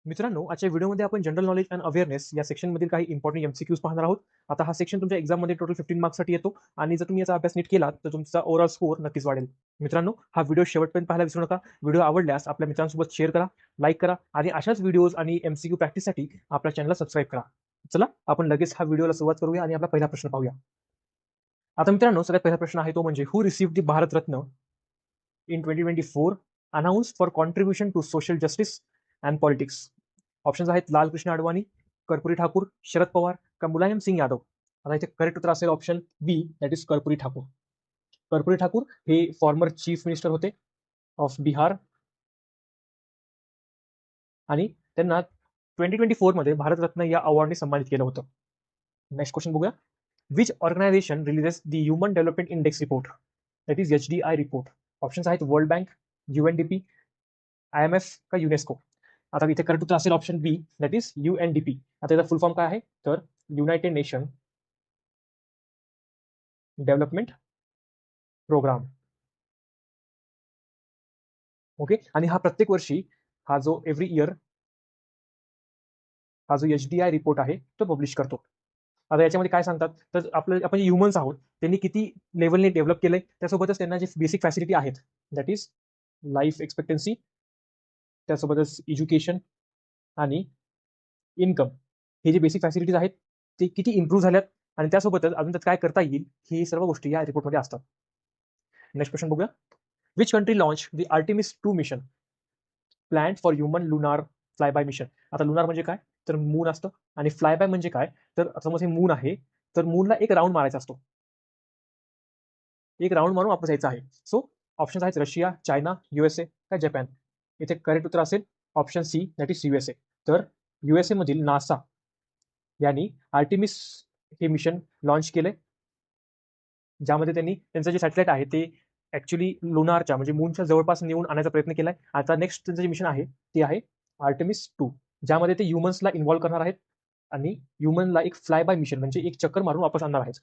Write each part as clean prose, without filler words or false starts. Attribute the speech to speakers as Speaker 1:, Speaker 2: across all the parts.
Speaker 1: मित्रांनो, आजच्या व्हिडिओमध्ये आपण जनरल नॉलेज अँड अवेअरनेस या सेक्शनमधील काही इम्पॉर्टंट एमसीक्यूज पाहणार आहोत. आता हा सेक्शन तुमच्या एक्झाममध्ये टोटल 15 मार्क्ससाठी येतो आणि जर तुम्ही याचा अभ्यास नीट केला तर तुमचा ओव्हरऑल स्कोर नक्कीच वाढेल. मित्रांनो, हा व्हिडिओ शेवटपर्यंत पाहायला विसरू नका. व्हिडिओ आवडल्यास आपल्या मित्रांसोबत शेअर करा, लाईक करा आणि अशाच व्हिडिओज आणि एमसीक्यू प्रॅक्टिससाठी आपल्या चॅनलला सबस्क्राईब करा. चला, आपण लगेच हा व्हिडिओला सुरुवात करूया आणि आपला पहिला प्रश्न पाहूया. आता मित्रांनो, सगळ्यात पहिला प्रश्न आहे तो म्हणजे हू received the Bharat Ratna in 2024 announce for contribution to social justice and politics. Options आहेत लालकृष्ण अडवाणी, कर्पूरी ठाकूर, शरद पवार का मुलायम सिंग यादव. आता इथे करेक्ट उत्तर असेल option B, that is Karpoori Thakur. Karpoori Thakur हे फॉर्मर चीफ मिनिस्टर होते ऑफ बिहार आणि त्यांना 2024 मध्ये भारतरत्न या अवॉर्डने सन्मानित केलं होतं. नेक्स्ट क्वेश्चन बघूया. Which organization releases the human development index report, that is HDI report. Options आहेत वर्ल्ड बँक, UNDP, IMF का युनेस्को. आता इथे करेक्ट उत्तर असेल option B, that is UNDP. आता याचा फुल फॉर्म काय आहे तर united nation development program. Okay, आणि हा प्रत्येक वर्षी हा जो एव्हरी इयर हा जो HDI रिपोर्ट आहे तो पब्लिश करतो. आता याच्यामध्ये काय सांगतात तर आपण जे ह्युमन्स आहोत त्यांनी किती लेवलने डेव्हलप केलंय, त्यासोबतच त्यांना जे बेसिक फॅसिलिटी आहेत दॅट इज लाईफ एक्सपेक्टन्सी, त्यासोबतच एज्युकेशन आणि इन्कम, हे जे बेसिक फॅसिलिटीज आहेत ते किती इम्प्रूव्ह झाल्यात आणि त्यासोबतच अजून त्यात काय करता येईल ही सर्व गोष्टी या रिपोर्टमध्ये असतात. नेक्स्ट क्वेश्चन बघूया. Which country launch the Artemis 2 mission plan for human lunar fly by mission. आता लुनार म्हणजे काय तर मून असतं आणि फ्लाय बाय म्हणजे काय तर समज हे मून आहे तर मूनला एक राऊंड मारायचा असतो, एक राऊंड मारून वापस यायचं आहे. सो ऑप्शन आहेत रशिया, चायना, USA का जपान. इथे करेक्ट उत्तर असेल option C, that is USA. तर USA मधील नासा यांनी आर्टिमिस हे मिशन लॉन्च केले, ज्यामध्ये त्यांनी त्यांचं जे सॅटेलाइट आहे ते ऍक्च्युली लुनारच्या म्हणजे मूनच्या जवळपास नेऊन आणायचा प्रयत्न केलाय. आता नेक्स्ट त्यांचं जे मिशन आहे ते आहे आर्टिमिस 2, ज्यामध्ये ते ह्युमन्सला इन्व्हॉल्व्ह करणार आहेत आणि ह्युमनला एक फ्लाय बाय मिशन म्हणजे एक चक्कर मारून वापस आणणार आहेत.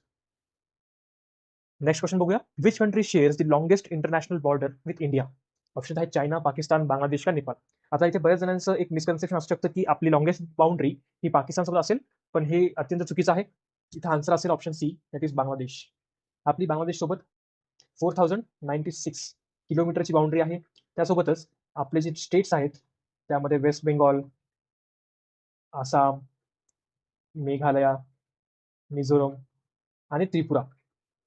Speaker 1: नेक्स्ट क्वेश्चन बघूया. Which country shares the longest international border with India. Option आहेत चायना, पाकिस्तान, बांगलादेश का नेपाळ. आता इथे बऱ्याच जणांचं एक मिसकन्सेप्शन असू शकतं की आपली लॉंगेस्ट बाउंड्री ही पाकिस्तानसोबत असेल, पण हे अत्यंत चुकीचं आहे. इथं आन्सर असेल option C, that is Bangladesh. आपली बांगलादेश सोबत 4096 किलोमीटरची बाउंड्री आहे. त्यासोबतच आपले जे स्टेट्स आहेत त्यामध्ये वेस्ट बेंगॉल, आसाम, मेघालया, मिझोरम आणि त्रिपुरा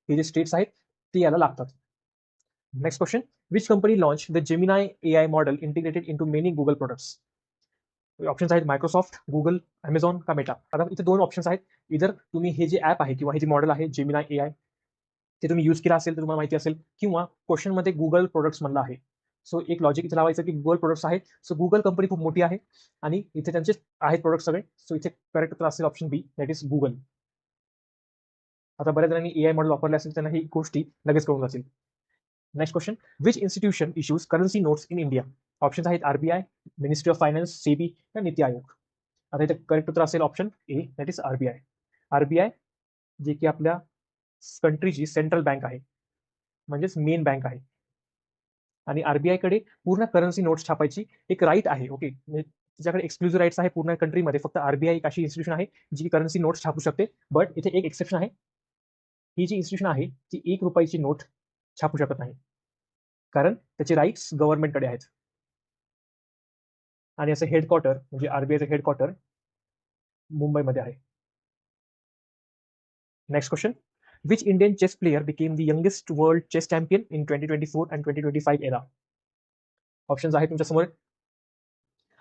Speaker 1: हे जे स्टेट्स आहेत ते याला लागतात. Next question. Which company launch the Gemini AI model integrated into many Google products. Options आहेत मायक्रोसॉफ्ट, गुगल, अमेझॉन का मेटा. आता इथे दोन ऑप्शन्स आहेत. इधर तुम्ही हे जे ऍप आहे किंवा हे जे मॉडेल आहे जेमिनाय AI ते तुम्ही यूज केला असेल तर तुम्हाला माहिती असेल, किंवा क्वेश्चनमध्ये गुगल प्रोडक्ट्स म्हणलं आहे. सो एक लॉजिक इथे लावायचं की गुगल प्रोडक्ट्स आहे. सो गुगल कंपनी खूप मोठी आहे आणि इथे त्यांचे आहेत प्रोडक्ट सगळे. सो इथे करेक्ट उत्तर असेल option B, that is Google. आता बऱ्याच जणांनी AI मॉडेल वापरले असेल त्यांना ही गोष्टी लगेच कळून जातील. Next question. Which institution issues currency notes in India. Option आहेत RBI, ministry of finance, SEBI का नीती आयोग. आता इथे करेक्ट उत्तर असेल option A, that is RBI. RBI जे की आपल्या कंट्रीची सेंट्रल बँक आहे, म्हणजेच मेन बँक आहे आणि RBI कडे पूर्ण करन्सी नोट्स छापायची एक राईट आहे. ओके, म्हणजे तिच्याकडे एक्सक्लुझिव्ह राईट्स आहे पूर्ण कंट्रीमध्ये. फक्त RBI एक अशी इन्स्टिट्यूशन आहे जी करन्सी नोट्स छापू शकते. बट इथे एक एक्सेप्शन आहे. ही जी इन्स्टिट्यूशन आहे ती ₹1 नोट छापू शकत नाही, कारण त्याचे राईट्स गव्हर्नमेंटकडे आहेत. आणि असं हेडक्वार्टर म्हणजे RBIचं हेडक्वार्टर मुंबईमध्ये आहे. Next question. Which Indian chess player became the youngest world chess champion in 2024 and 2025 era. Options आहेत तुमच्या समोर.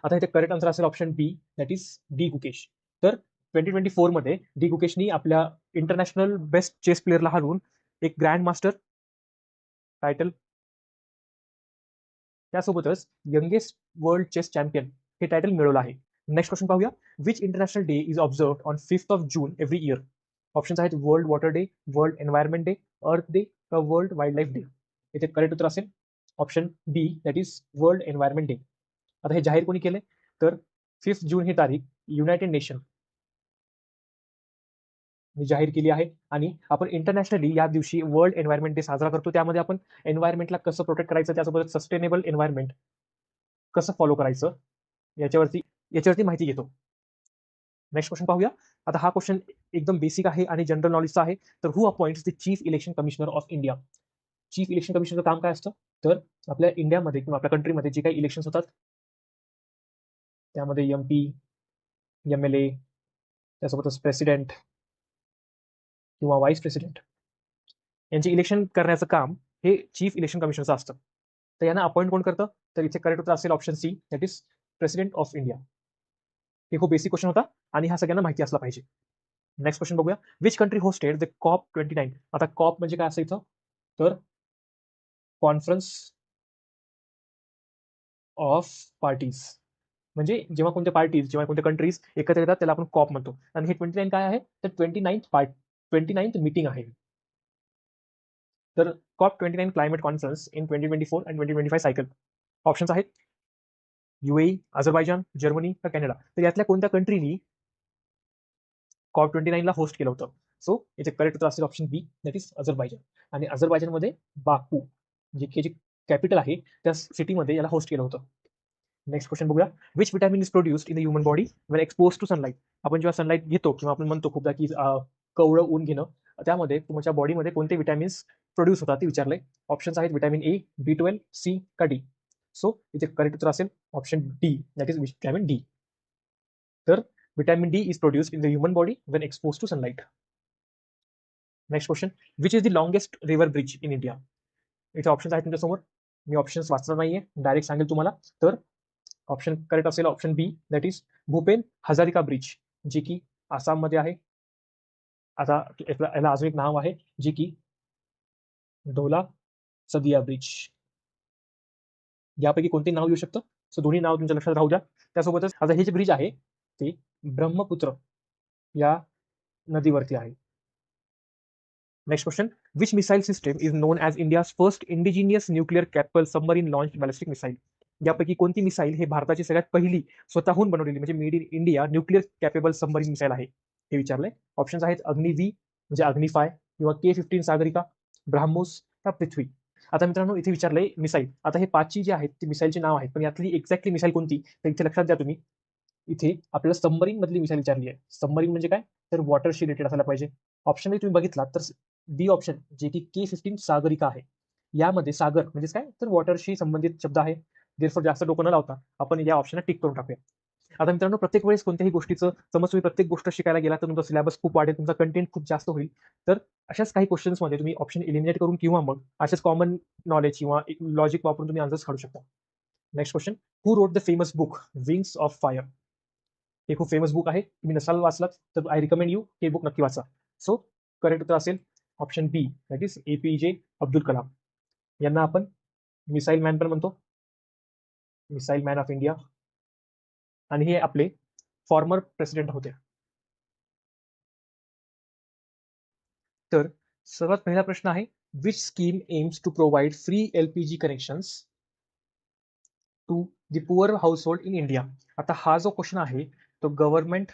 Speaker 1: आता इथे करेक्ट आन्सर असेल option B, that is D Gukesh. तर 2024 मध्ये डी गुकेशनी आपल्या इंटरनॅशनल बेस्ट चेस प्लेअरला हरवून एक ग्रँड मास्टर टायटल, त्यासोबतच यंगेस्ट वर्ल्ड चेस चॅम्पियन हे टायटल मिळवलं आहे. नेक्स्ट क्वेश्चन पाहूया. Which international day is observe on 5 June every year. Options आहेत world water day, world environment day, earth day का वर्ल्ड वाईल्ड लाईफ डे. इथे correct उत्तर असेल option B, that is world environment day. आता हे जाहीर कोणी केले तर 5 जून ही तारीख युनायटेड नेशन जाहीर केली आहे आणि आपण इंटरनॅशनली या दिवशी वर्ल्ड एन्व्हायरमेंट डे साजरा करतो. त्यामध्ये आपण एन्व्हायरमेंटला कसं प्रोटेक्ट करायचं, त्यासोबत सस्टेनेबल एन्व्हायरमेंट कसं फॉलो करायचं याच्यावरती याच्यावरती माहिती घेतो. नेक्स्ट क्वेश्चन पाहूया. आता हा क्वेश्चन एकदम बेसिक आहे आणि जनरल नॉलेजचा आहे. तर who appoints the chief election commissioner of India? Chief election कमिशनरचं काम काय असतं? तर आपल्या इंडियामध्ये किंवा आपल्या कंट्रीमध्ये जे काही इलेक्शन होतात त्यामध्ये MP, MLA, त्यासोबतच प्रेसिडेंट किंवा व्हाईस प्रेसिडेंट यांचे इलेक्शन करण्याचं काम हे चीफ इलेक्शन कमिशनरचं असतं. तर यांना अपॉइंट कोण करतं? तर इथे करेक्ट उत्तर असेल option C, that is president of India. हे खूप बेसिक क्वेश्चन होता आणि हा सगळ्यांना माहिती असला पाहिजे. नेक्स्ट क्वेश्चन बघूया. Which country hosted the COP29? आता कॉप म्हणजे काय असायचं? तर कॉन्फरन्स ऑफ पार्टीज. म्हणजे जेव्हा कोणत्या पार्टीज जेव्हा कोणत्या कंट्रीज एकत्र येतात त्याला आपण कॉप म्हणतो. आणि हे 29 काय आहे? तर 29th मीटिंग आहे. तर COP29 क्लायमेट कॉन्फरन्स इन 2024 आणि 2025 सायकल. ऑप्शन्स आहेत UAE, अझरबैजान, जर्मनी का कॅनडा. तर यातल्या कोणत्या कंट्रीनी COP29 ला होस्ट केलं होतं? सो याचे करेक्ट उत्तर असेल option B, that is Azerbaijan. आणि अझरबैजानमध्ये बाकू जे कॅपिटल आहे त्या सिटीमध्ये याला होस्ट केलं होतं. नेक्स्ट क्वेश्चन बघूया. Which vitamin is produced in the human body when expose to sunlight? आपण जेव्हा सनलाईट घेतो किंवा आपण म्हणतो खूपदा की कवळं ऊन घेणं, त्यामध्ये तुमच्या बॉडीमध्ये कोणते विटॅमिन्स प्रोड्यूस होतात ते विचारलंय. ऑप्शन्स आहेत विटॅमिन A, B12, C का D. सो इथे करेक्ट उत्तर असेल option D, that is vitamin D. तर vitamin D is produced in the human body when expose to sunlight. Next question. Which is the longest river bridge in India? इथे options आहेत तुमच्यासमोर. मी options वाचणार नाहीये, direct सांगेल तुम्हाला. तर option correct असेल option B, that is Bhupen Hazarika bridge, जे की आसाममध्ये आहे. आता याला अजून एक नाव आहे जे की ढोला सदिया ब्रिज. यापैकी कोणते नाव येऊ शकतं? सो दोन्ही नाव तुमच्या लक्षात राहू द्या. त्यासोबतच आता हे जे ब्रिज आहे ते ब्रह्मपुत्र या नदीवरती आहे. Next question. Which missile system is known as India's first indigenous nuclear capable submarine launch ballistic missile? यापैकी कोणती मिसाईल हे भारताची सगळ्यात पहिली स्वतःहून बनवलेली म्हणजे made in India nuclear capable submarine missile आहे? हे विचारलंय. ऑप्शन्स आहेत अग्नि-V म्हणजे अग्निफाय किंवा K-15 सागरिका, ब्राह्मोस का पृथ्वी. आता मित्रांनो इथे विचारलंय मिसाईल. आता हे पाचची जी आहेत ती मिसाईलची नाव आहेत, पण यातली एक्झॅक्टली मिसाईल कोणती? तर इथे लक्षात द्या तुम्ही. इथे आपल्याला सबमरीन मधली मिसाईल विचारली आहे. सबमरीन म्हणजे काय? तर वॉटरशी रिलेटेड असायला पाहिजे. ऑप्शन तुम्ही बघितला तर बी ऑप्शन जे की K-15 सागरिका आहे. यामध्ये सागर म्हणजेच काय? तर वॉटरशी संबंधित शब्द आहे. देरफोर जास्त डोकं न लावता आपण या ऑप्शनला टिक करून टाकूया. आता मित्रांनो प्रत्येक वेळेस कोणत्याही गोष्टीचं समज तुम्ही प्रत्येक गोष्ट शिकायला गेला तर तुमचा सिलेबस खूप वाढेल, तुमचा कंटेंट खूप जास्त होईल. तर अशाच काही क्वेश्चन्समध्ये तुम्ही ऑप्शन एलिमिनेट करून किंवा मग अशाच कॉमन नॉलेज किंवा लॉजिक वापरून तुम्ही आन्सर्स काढू शकता. Next question. Who wrote the famous book wings of fire? हे खूप फेमस बुक आहे. तुम्ही नसाल वाचलात तर आय रिकमेंड यू हे बुक नक्की वाचा. सो करेक्ट उत्तर असेल option B, that is APJ Abdul Kalam. यांना आपण मिसाईल मॅन पण म्हणतो, मिसाईल मॅन ऑफ इंडिया. आणि हे आपले फॉर्मर प्रेसिडेंट होते. तर सर्वात पहिला प्रश्न आहे which scheme aims to provide free LPG connections to the poor household in India? आता हा जो क्वेश्चन आहे तो गव्हर्नमेंट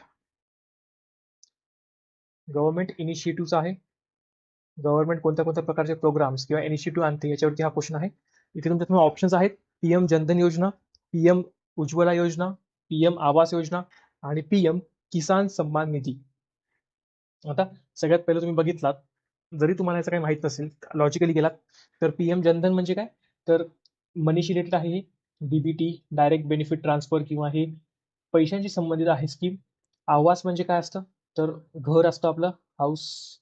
Speaker 1: इनिशिएटिव्हचा आहे. गव्हर्नमेंट कोणत्या कोणत्या प्रकारचे प्रोग्राम्स किंवा इनिशिएटिव्ह आणते याच्यावरती हा क्वेश्चन आहे. इथे तुमच्या ऑप्शन्स आहेत PM जनधन योजना, PM उज्ज्वला योजना, PM आवास योजना आणि PM किसान सन्मान निधी. आता सगळ्यात पहिलं तुम्ही बघितलात, जरी तुम्हाला याचं काही माहित नसेल लॉजिकली गेलात तर PM जनधन म्हणजे काय? तर मनीशी रिलेटेड आहे हे. DBT डायरेक्ट बेनिफिट ट्रान्सफर किंवा हे पैशांशी संबंधित आहे स्कीम. आवास म्हणजे काय असतं? तर घर असतं आपलं, हाऊस.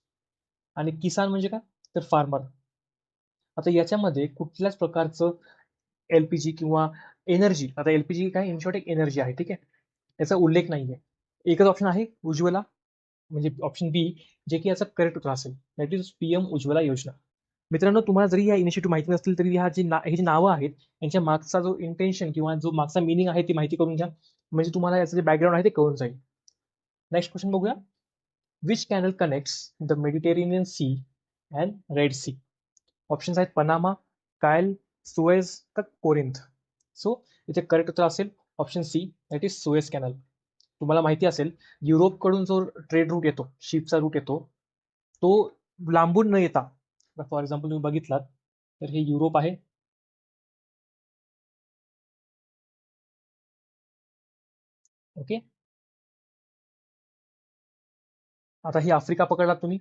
Speaker 1: आणि किसान म्हणजे काय? तर फार्मर. आता याच्यामध्ये कुठल्याच प्रकारचं LPG किंवा एनर्जी, आता LPG काय इन शॉर्ट एक एनर्जी आहे, ठीक आहे, याचा उल्लेख नाहीये. एकच ऑप्शन आहे उज्ज्वला म्हणजे ऑप्शन बी, जे की याचा करेक्ट उत्तर असेल, दॅट इज PM उज्ज्वला योजना. मित्रांनो तुम्हाला जरी या इनिशिएटिव्ह माहिती नसतील तरी ही जी नावं आहेत यांच्या मागचा जो इंटेन्शन किंवा जो मागचा मिनिंग आहे ती माहिती करून घ्या, म्हणजे तुम्हाला याचं जे बॅकग्राऊंड आहे ते कळून जाईल. नेक्स्ट क्वेश्चन बघूया. Which canal connects the Mediterranean sea and red sea? Options आहेत पनामा, कायल, सुएज का कोरिंथ. सो इथे करेक्ट उत्तर असेल option C, that is Suez canal. तुम्हाला माहिती असेल युरोपकडून जो ट्रेड रूट येतो, शिपचा रूट येतो, तो लांबून न येता, फॉर एक्झाम्पल तुम्ही बघितलात तर हे युरोप आहे, ओके. आता ही आफ्रिका पकडलात तुम्ही.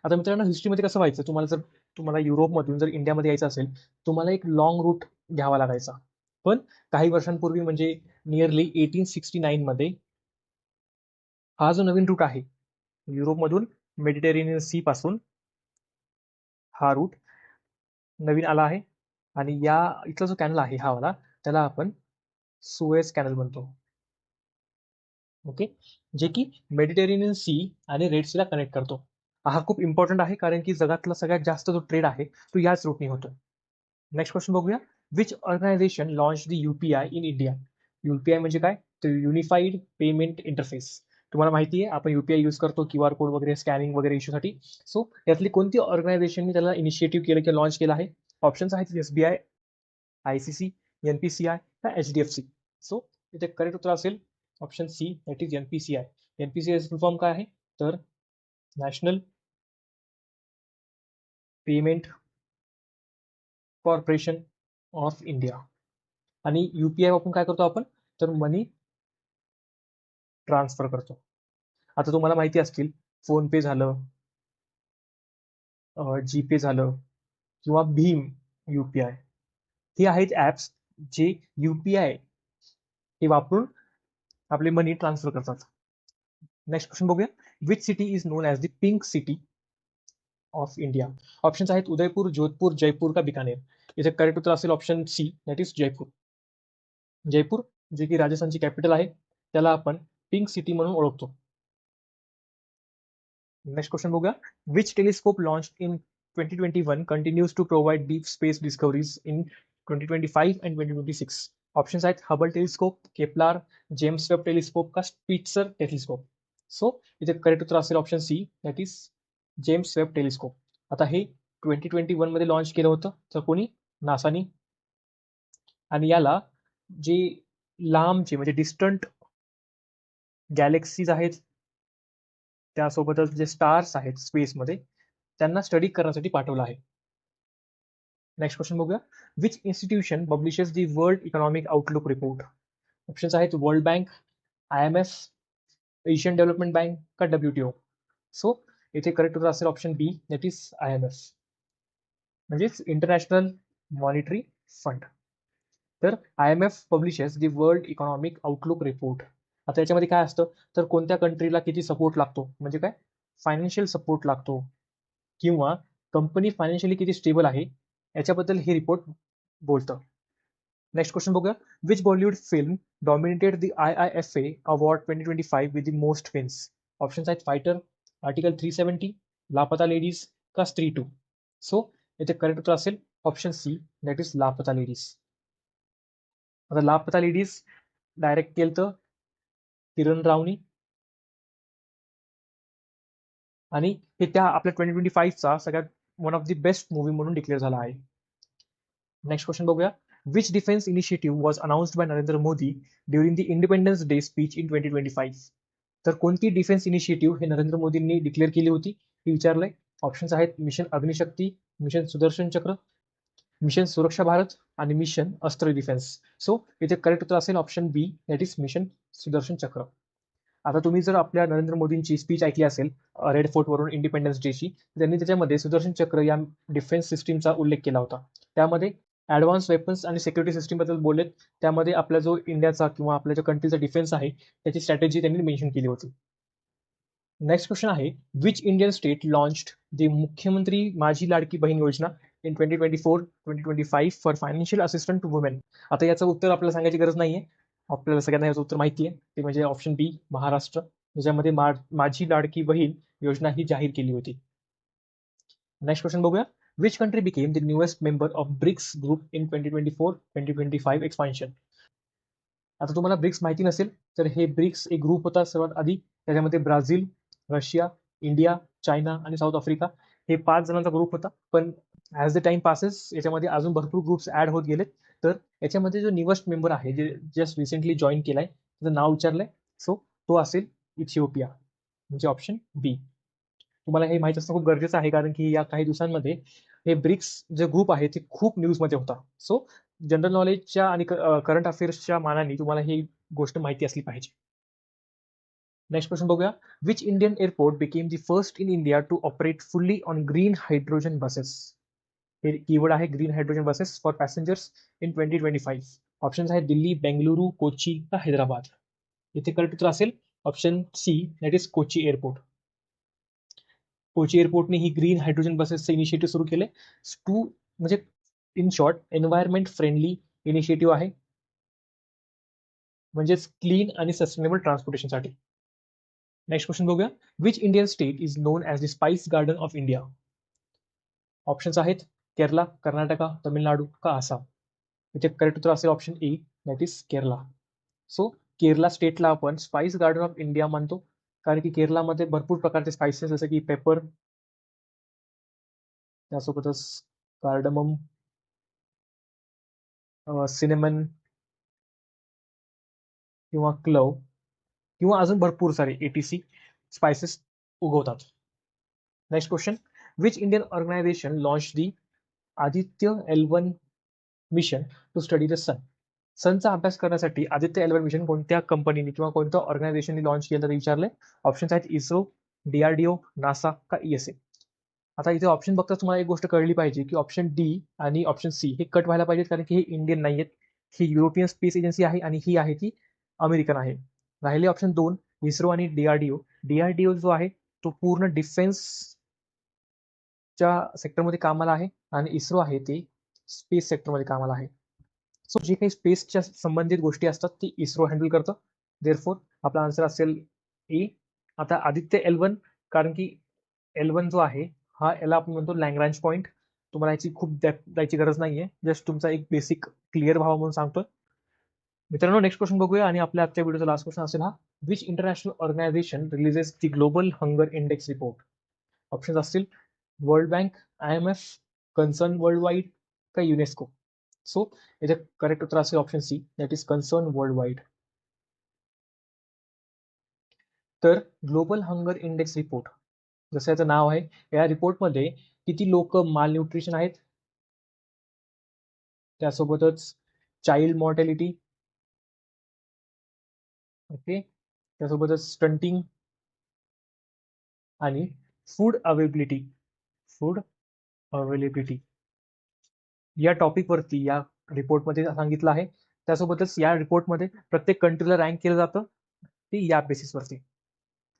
Speaker 1: आता मित्रांनो, हिस्ट्रीमध्ये कसं व्हायचं, तुम्हाला युरोपमधून जर इंडियामध्ये यायचं असेल, तुम्हाला एक लॉंग रूट घ्यावा लागायचा. पण काही वर्षांपूर्वी म्हणजे नियरली 1869 मध्ये हा जो नवीन रूट आहे, युरोपमधून मेडिटेरेनियन सी पासून हा रूट नवीन आला आहे. आणि या इथला जो कॅनल आहे हा वाला, त्याला आपण सुएझ कॅनल म्हणतो. ओके. जे की मेडिटेरेनियन सी आणि रेड सीला कनेक्ट करतो. हा खूप इम्पॉर्टंट आहे, कारण की जगातला सगळ्यात जास्त जो ट्रेड आहे तो याच रूटने होतो. नेक्स्ट क्वेश्चन बघूया. Which organization launch the UPI in India? UPI म्हणजे काय, तर युनिफाईड पेमेंट इंटरफेस. तुम्हाला माहिती आहे आपण युपीआय यूज करतो क्यू आर कोड वगैरे स्कॅनिंग वगैरे इश्यूसाठी. सो यातली कोणती ऑर्गनायझेशनने त्याला इनिशिएटिव्ह केलं किंवा लॉन्च केलं आहे? ऑप्शन्स आहेत एसबीआय, आयसीसी, एनपीसीआय का एचडीएफसी. सो इथे करेक्ट उत्तर असेल option C, that is NPCI. NPCI full form काय आहे, तर national payment corporation of India. आणि युपीआय वापरून काय करतो आपण, तर मनी ट्रान्सफर करतो. आता तुम्हाला माहिती असतील, फोन पे झालं, जीपे झालं किंवा भीम युपीआय, हे आहेत ऍप्स जे युपीआय हे वापरून आपले मनी ट्रान्सफर करतात. नेक्स्ट क्वेश्चन बघूया. Which city is known as the pink city of India? Options आहेत उदयपूर, जोधपूर, जयपूर का बिकानेर. इथे करेक्ट उत्तर असेल option C, that is Jaipur. Jaipur जे की राजस्थानची कॅपिटल आहे, त्याला आपण पिंक सिटी म्हणून ओळखतो. नेक्स्ट क्वेश्चन बघूया. Which telescope launch in 2021 continues to provide deep space discoveries in 2025 and 2026. Options आहेत Hubble telescope, Kepler, James Webb telescope का स्पिट्झर टेलिस्कोप. सो इथे करेक्ट उत्तर असेल option C, that is James Webb telescope. आता हे 2021 मध्ये launch केलं होतं, तर कोणी, नासानी. आणि याला जे लांबचे म्हणजे डिस्टंट गॅलेक्सीज आहेत, त्यासोबतच जे स्टार्स आहेत स्पेसमध्ये, त्यांना स्टडी करण्यासाठी पाठवलं आहे. नेक्स्ट क्वेश्चन बघूया. Which institution publishes the world economic outlook report? Options आहेत world bank, IMF, Asian development bank का WTO. सो इथे करेक्ट उत्तर असेल option B, that is IMF, म्हणजेच इंटरनॅशनल मॉनिटरी फंड. तर IMF publishes the world economic outlook report. आता याच्यामध्ये काय असतं, तर कोणत्या कंट्रीला किती सपोर्ट लागतो, म्हणजे काय, फायनान्शियल सपोर्ट लागतो किंवा कंपनी फायनान्शियली किती स्टेबल आहे, याच्याबद्दल हे रिपोर्ट बोलतं. नेक्स्ट क्वेश्चन बघूया. Which Bollywood film dominated the IIFA award 2025 with the most wins? Options आहेत फायटर, आर्टिकल 370, लापता लेडीज का स्त्री 2. सो इथे करेक्ट उत्तर असेल ऑप्शन सी, दॅट इज लापता लेडीज. आता लापता लेडीज डायरेक्ट केलं तर किरण रावनी, आणि हे त्या आपल्या 2025चा सगळ्यात one of the best movie म्हणून डिक्लेअर झाला आहे. नेक्स्ट क्वेश्चन बघूया. Which defence initiative was announced by Narendra Modi during the independence day speech in 2025? तर कोणती डिफेन्स इनिशिएटिव्ह हे नरेंद्र मोदींनी डिक्लेअर केली होती हे विचारलंय. ऑप्शन्स आहेत मिशन अग्निशक्ती, मिशन सुदर्शन चक्र, मिशन सुरक्षा भारत आणि मिशन अस्त्र डिफेन्स. सो इथे करेक्ट उत्तर असेल option B, that is mission Sudarshan Chakra. आता तुम्ही जर आपल्या नरेंद्र मोदींची स्पीच ऐकली असेल रेड फोर्ट वरून इंडिपेंडन्स डेची, त्यांनी त्याच्यामध्ये सुदर्शन चक्र या डिफेन्स सिस्टीमचा उल्लेख केला होता. त्यामध्ये ऍडव्हान्स वेपन्स आणि सिक्युरिटी सिस्टीम बद्दल बोललेत. त्यामध्ये आपला जो इंडियाचा किंवा आपल्या जो कंट्रीचा डिफेन्स आहे त्याची स्ट्रॅटेजी त्यांनी मेन्शन केली होती. नेक्स्ट क्वेश्चन आहे. Which Indian state launched the Mukhyamantri Majhi Ladki Bahin Yojana in 2024-2025 for financial assistant to women? आता याचं उत्तर आपल्याला सांगायची गरज नाहीये, आपल्याला सगळ्यांना याचं उत्तर माहिती आहे. ते म्हणजे ऑप्शन बी, महाराष्ट्र, ज्याच्यामध्ये माझी लाडकी बहीण योजना ही जाहीर केली होती. नेक्स्ट क्वेश्चन बघूया. Which country became the newest member of BRICS group in 2024-2025 expansion? आता तुम्हाला ब्रिक्स माहिती नसेल, तर हे ब्रिक्स एक ग्रुप होता सर्वात आधी. त्याच्यामध्ये ब्राझील, रशिया, इंडिया, चायना आणि साऊथ आफ्रिका हे 5 जणांचा ग्रुप होता. पण ॲज द टाइम पासेस याच्यामध्ये अजून भरपूर ग्रुप्स ऍड होत गेलेत. तर याच्यामध्ये जो न्यूएस्ट मेंबर आहे, जे जस्ट रिसेंटली जॉईन केलाय, त्याचं नाव विचारलंय. सो तो असेल इथिओपिया, म्हणजे ऑप्शन बी. तुम्हाला हे माहित असणं खूप गरजेचं आहे, कारण की या काही दिवसांमध्ये हे ब्रिक्स जे ग्रुप आहे ते खूप न्यूजमध्ये होता. सो जनरल नॉलेजच्या आणि करंट अफेअर्सच्या मानाने तुम्हाला ही गोष्ट माहिती असली पाहिजे. नेक्स्ट क्वेश्चन बघूया. Which Indian airport became the first in India to operate fully on green hydrogen buses? हे कीवर्ड आहे green hydrogen buses for passengers in 2025. Options आहेत दिल्ली, बेंगलुरू, कोची का हैदराबाद. इथे करेक्ट उत्तर असेल option C, that is Kochi airport. Kochi एअरपोर्टने ही ग्रीन हायड्रोजन बसेसचे इनिशिएटिव्ह सुरू केले. टू म्हणजे in short environment friendly initiative आहे, म्हणजेच क्लीन आणि सस्टेनेबल ट्रान्सपोर्टेशनसाठी. नेक्स्ट क्वेश्चन बघूया. Which Indian state is known as the spice garden of India? Options आहेत केरला, कर्नाटका, तमिळनाडू का आसाम. इथे करेक्ट उत्तर असेल option A, that is Kerala. So Kerala स्टेटला आपण स्पाइस गार्डन ऑफ इंडिया मानतो, कारण की केरलामध्ये भरपूर प्रकारचे स्पाइसेस जसे की पेपर, त्यासोबतच कार्डमम, सिनेमन किंवा क्लव किंवा अजून भरपूर सारे एटीसी स्पाइसेस उगवतात. Next question. Which Indian organization launch the Aditya L1 mission to study the sun? सनचा अभ्यास करण्यासाठी आदित्य L1 मिशन कोणत्या कंपनीने किंवा कोणत्या ऑर्गनायझेशनने लॉन्च केलं ते विचारले. ऑप्शन्स आहेत इस्रो, DRDO, नासा का ESA. आता इथे ऑप्शन बघता तुम्हाला एक गोष्ट कळली पाहिजे की ऑप्शन डी आणि ऑप्शन सी हे कट व्हायला पाहिजेत, कारण की हे इंडियन नाही आहेत. ही युरोपियन स्पेस एजन्सी आहे आणि ही आहे ती अमेरिकन आहे. राहिले ऑप्शन 2, इस्रो आणि DRDO. DRDO जो आहे तो पूर्ण डिफेन्सच्या सेक्टरमध्ये कामाला आहे आणि इस्रो आहे ते स्पेस सेक्टरमध्ये कामाला आहे. सो जे काही स्पेसच्या संबंधित गोष्टी असतात ती इस्रो हँडल करतं. देअरफोर आपला आन्सर असेल ए. आता आदित्य L1, कारण की L1 जो आहे हा याला आपण म्हणतो लँग्रॅन्ज पॉईंट. तुम्हाला याची खूप डेप्थ द्यायची गरज नाहीये, जस्ट तुमचा एक बेसिक क्लिअर व्हावा म्हणून सांगतो. मित्रांनो नेक्स्ट क्वेश्चन बघूया आणि आपल्या आजच्या व्हिडिओचा लास्ट क्वेश्चन असेल हा. Which international organization releases the global hunger index report? Option असतील world bank, IMF, concern world wide का युनेस्को. सो याचे करेक्ट उत्तर असेल option C, that is concern world wide. तर ग्लोबल हंगर इंडेक्स रिपोर्ट जसं याचं नाव आहे, या रिपोर्टमध्ये किती लोक माल न्यूट्रिशन आहेत, त्यासोबतच चाइल्ड मॉर्टॅलिटी, ओके, त्यासोबतच स्टंटिंग आणि फूड अवेलेबिलिटी, फूड अवेलेबिलिटी या टॉपिकवरती या रिपोर्टमध्ये सांगितलं आहे. त्यासोबतच या रिपोर्टमध्ये प्रत्येक कंट्रीला रँक केलं जातं ती या बेसिसवरती.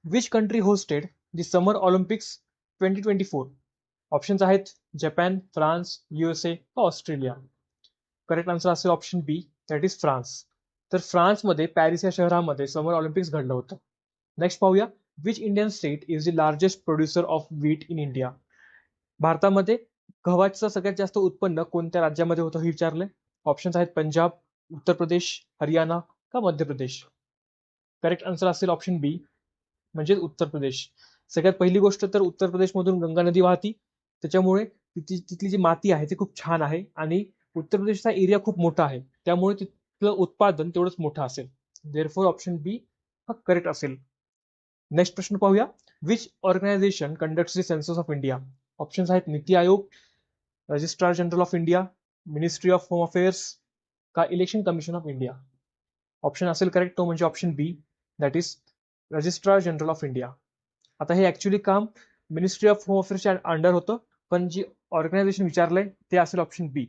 Speaker 1: Which country hosted the summer Olympics 2024? Options आहेत जपान, फ्रान्स, USA का ऑस्ट्रेलिया. करेक्ट आन्सर असेल option B, that is France. तर फ्रान्समध्ये पॅरिस या शहरामध्ये समर ऑलिम्पिक्स घडलं होतं. नेक्स्ट पाहूया. Which Indian state is the largest producer of wheat in India? भारतामध्ये गव्हाचं सगळ्यात जास्त उत्पन्न कोणत्या राज्यामध्ये होतं हे विचारलंय. ऑप्शन्स आहेत पंजाब, उत्तर प्रदेश, हरियाणा का मध्य प्रदेश. करेक्ट आन्सर असेल ऑप्शन बी, म्हणजे उत्तर प्रदेश. सगळ्यात पहिली गोष्ट तर उत्तर प्रदेशमधून गंगा नदी वाहती, त्याच्यामुळे तिथली जी माती आहे ती खूप छान आहे आणि उत्तर प्रदेशचा एरिया खूप मोठा आहे, त्यामुळे तिथलं उत्पादन तेवढंच मोठं असेल. देअरफॉर ऑप्शन बी हा करेक्ट असेल. नेक्स्ट प्रश्न पाहूया. Which organisation conducts the census of India? Options आहेत NITI Aayog, registrar general of India, ministry of home affairs का election commission of India. Option असेल करेक्ट तो म्हणजे option B, that is registrar general of India. आता हे actually काम ministry of home अफेअर्सच्या under होतं, पण जी ऑर्गनायझेशन विचारलंय ते असेल ऑप्शन बी.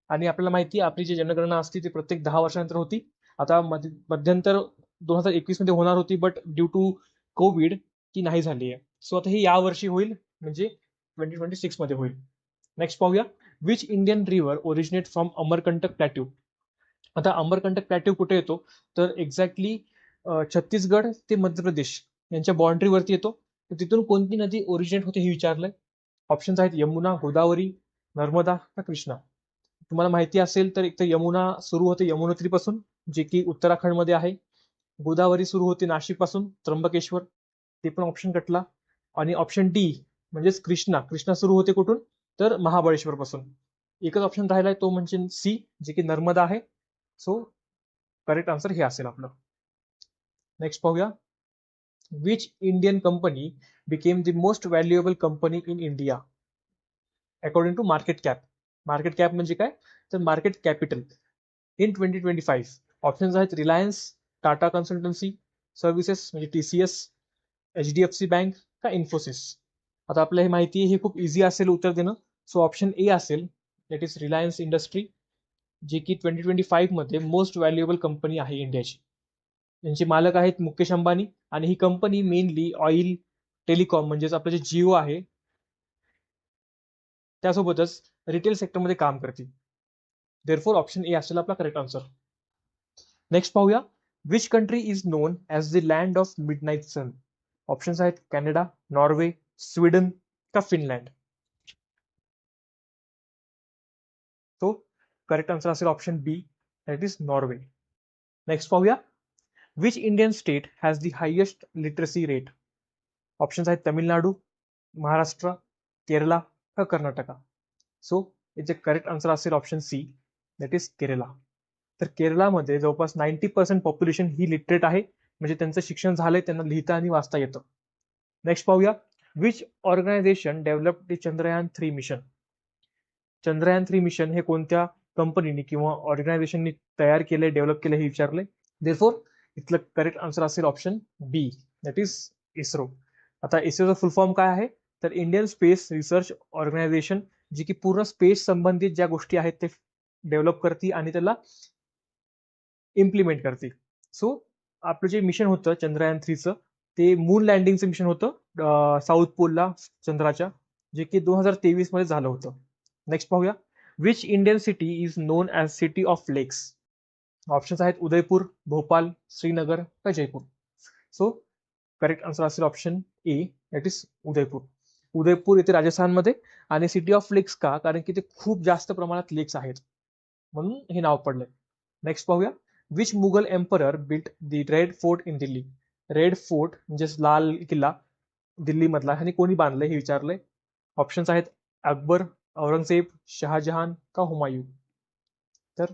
Speaker 1: आणि आपल्याला माहिती आहे आपली जी जनगणना असते ती प्रत्येक 10 वर्षानंतर होती. आता मध्यंतर 2021 मध्ये होणार होती, बट ड्यू टू कोविड ती नाही झाली आहे. सो आता ही या वर्षी होईल, म्हणजे 2026 मध्ये होईल. नेक्स्ट पाहूया. Which Indian river originate from Amarkantak plateau? आता अमरकंटक प्लॅट्यू कुठे येतो, तर एक्झॅक्टली छत्तीसगड ते मध्य प्रदेश यांच्या बाउंड्रीवरती येतो. तर तिथून कोणती नदी ओरिजिनेट होते हे विचारलंय. ऑप्शन्स आहेत यमुना, गोदावरी, नर्मदा का कृष्णा. तुम्हाला माहिती असेल तर एक तर यमुना सुरू होते यमुनोत्री पासून, जे की उत्तराखंडमध्ये आहे. गोदावरी सुरू होते नाशिक पासून, त्र्यंबकेश्वर, ते पण ऑप्शन कटला. आणि ऑप्शन डी म्हणजेच कृष्णा, कृष्णा सुरू होते कुठून, तर महाबळेश्वर पासून. एकच ऑप्शन राहिलाय तो म्हणजे सी, जे की नर्मदा आहे. सो करेक्ट आन्सर हे असेल आपलं. नेक्स्ट पाहूया. Which Indian company became the most valuable company in India according to market cap. Market cap म्हणजे काय, तर मार्केट कॅपिटल इन 2025. ऑप्शन्स आहेत रिलायन्स, टाटा कन्सल्टन्सी सर्व्हिसेस म्हणजे TCS, HDFC बँक का इन्फोसिस. आता आपल्याला हे माहिती आहे, हे खूप इझी असेल उत्तर देणं. सो ऑप्शन ए असेल, दॅट इज रिलायन्स इंडस्ट्री, जे की 2025 मध्ये मोस्ट व्हॅल्युएबल कंपनी आहे इंडियाची. यांचे मालक आहेत मुकेश अंबानी, आणि ही कंपनी मेनली ऑइल, टेलिकॉम म्हणजेच आपलं जे जिओ आहे त्यासोबतच रिटेल सेक्टरमध्ये काम करते. देअरफॉर ऑप्शन ए असेल आपला करेक्ट आन्सर. नेक्स्ट पाहूया, which country is known as the land of midnight sun. Options आहेत कॅनडा, नॉर्वे, स्वीडन का फिनलँड. तो करेक्ट आन्सर असेल option B, that is Norway. Next पाहूया, which Indian state has the highest literacy rate. Options आहेत तमिळनाडू, महाराष्ट्र, केरला का Karnataka. So याचे correct answer असेल option C, that is Kerala. तर केरळामध्ये जवळपास 90% पॉप्युलेशन ही लिटरेट आहे, म्हणजे त्यांचं शिक्षण झालंय, त्यांना लिहिता आणि वाचता येतं. नेक्स्ट पाहूया, which organization develop the Chandrayaan mission. Chandrayaan mission हे कोणत्या कंपनीने किंवा ऑर्गनायझेशनने तयार केले, डेव्हलप केले हे विचारले. देअरफॉर इथलं करेक्ट आन्सर असेल option B, that is ISRO. आता इस्रोचा फुल फॉर्म काय आहे, तर इंडियन स्पेस रिसर्च ऑर्गनायझेशन, जी की पूर्ण स्पेस संबंधित ज्या गोष्टी आहेत ते डेव्हलप करते आणि त्याला इम्प्लिमेंट करते. सो आपलं जे मिशन होतं चंद्रयान-3चं, ते मून लँडिंगचं मिशन होतं साऊथ पोलला चंद्राच्या, जे की 2023 मध्ये झालं होतं. नेक्स्ट पाहूया, which Indian city is known as city of लेक्स. ऑप्शन्स आहेत उदयपूर, भोपाल, श्रीनगर का जयपूर. सो करेक्ट आन्सर असेल option A, that is Udaipur. Udaipur येथे राजस्थानमध्ये. आणि सिटी ऑफ लेक्स का, कारण की ते खूप जास्त प्रमाणात लेक्स आहेत म्हणून हे नाव पडलंय. नेक्स्ट पाहूया, which Mughal emperor built the red fort in Delhi. Red fort म्हणजे लाल किल्ला दिल्ली मधला, आणि कोणी बांधलंय हे विचारलंय. ऑप्शन्स आहेत अकबर, औरंगजेब, शहाजहान का हुमायूं. तर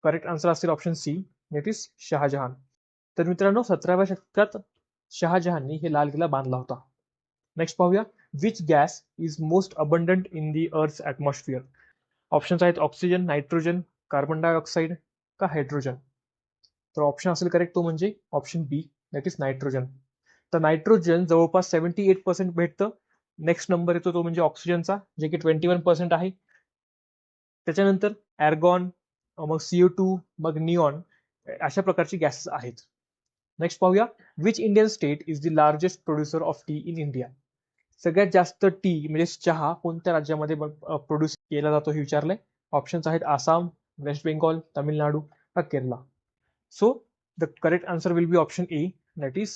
Speaker 1: करेक्ट आन्सर असेल option C, that is Shahjahan. तर मित्रांनो 17व्या शतकात शहाजहाननी हे लाल किल्ला बांधला होता. नेक्स्ट पाहूया, which gas is most abundant in the earth atmosphere. Options आहेत ऑक्सिजन, नायट्रोजन, कार्बन डायऑक्साईड का हायड्रोजन. तर ऑप्शन असेल करेक्ट तो म्हणजे option B, that is nitrogen. तर नायट्रोजन जवळपास 78% भेटतं. नेक्स्ट नंबर येतो तो म्हणजे ऑक्सिजनचा, जे की 21% आहे. त्याच्यानंतर ॲर्गॉन, मग CO2, मग निऑन, अशा प्रकारची गॅसेस आहेत. नेक्स्ट पाहूया, which Indian state is the largest producer of T in India. सगळ्यात जास्त टी म्हणजे चहा कोणत्या राज्यामध्ये प्रोड्यूस केला जातो हे विचारलंय. ऑप्शन्स आहेत आसाम, वेस्ट बेंगॉल, तामिळनाडू का Kerala. So the correct answer will be option A, that is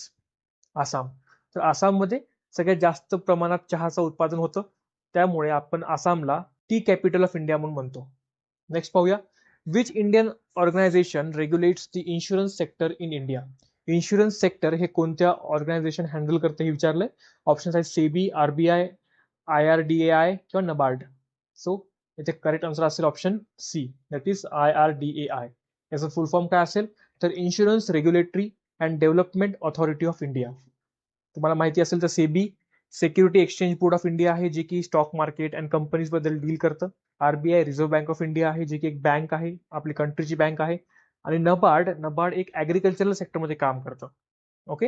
Speaker 1: Assam. तर आसाममध्ये सगळ्यात जास्त प्रमाणात चहाचं उत्पादन होतं, त्यामुळे आपण आसामला टी कॅपिटल ऑफ इंडिया म्हणून म्हणतो. नेक्स्ट पाहूया, which Indian organization regulates the insurance sector in India. Insurance sector हे कोणत्या ऑर्गनायझेशन हँडल करते हे विचारलंय. ऑप्शन्स आहेत सेबी, RBI, IRDAI किंवा नबार्ड. सो याचे करेक्ट आन्सर असेल option C, that is IRDAI. याचं फुल फॉर्म काय असेल, तर insurance regulatory and development authority of India. तुम्हाला माहिती असेल तर SEBI security exchange board of India आहे, जे की स्टॉक मार्केट अँड कंपनीज बद्दल डील करतं. RBI reserve bank of India आहे, जी की एक बँक आहे, आपली कंट्रीची बँक आहे. आणि नबार्ड एक ऍग्रिकल्चरल सेक्टरमध्ये काम करतं. ओके,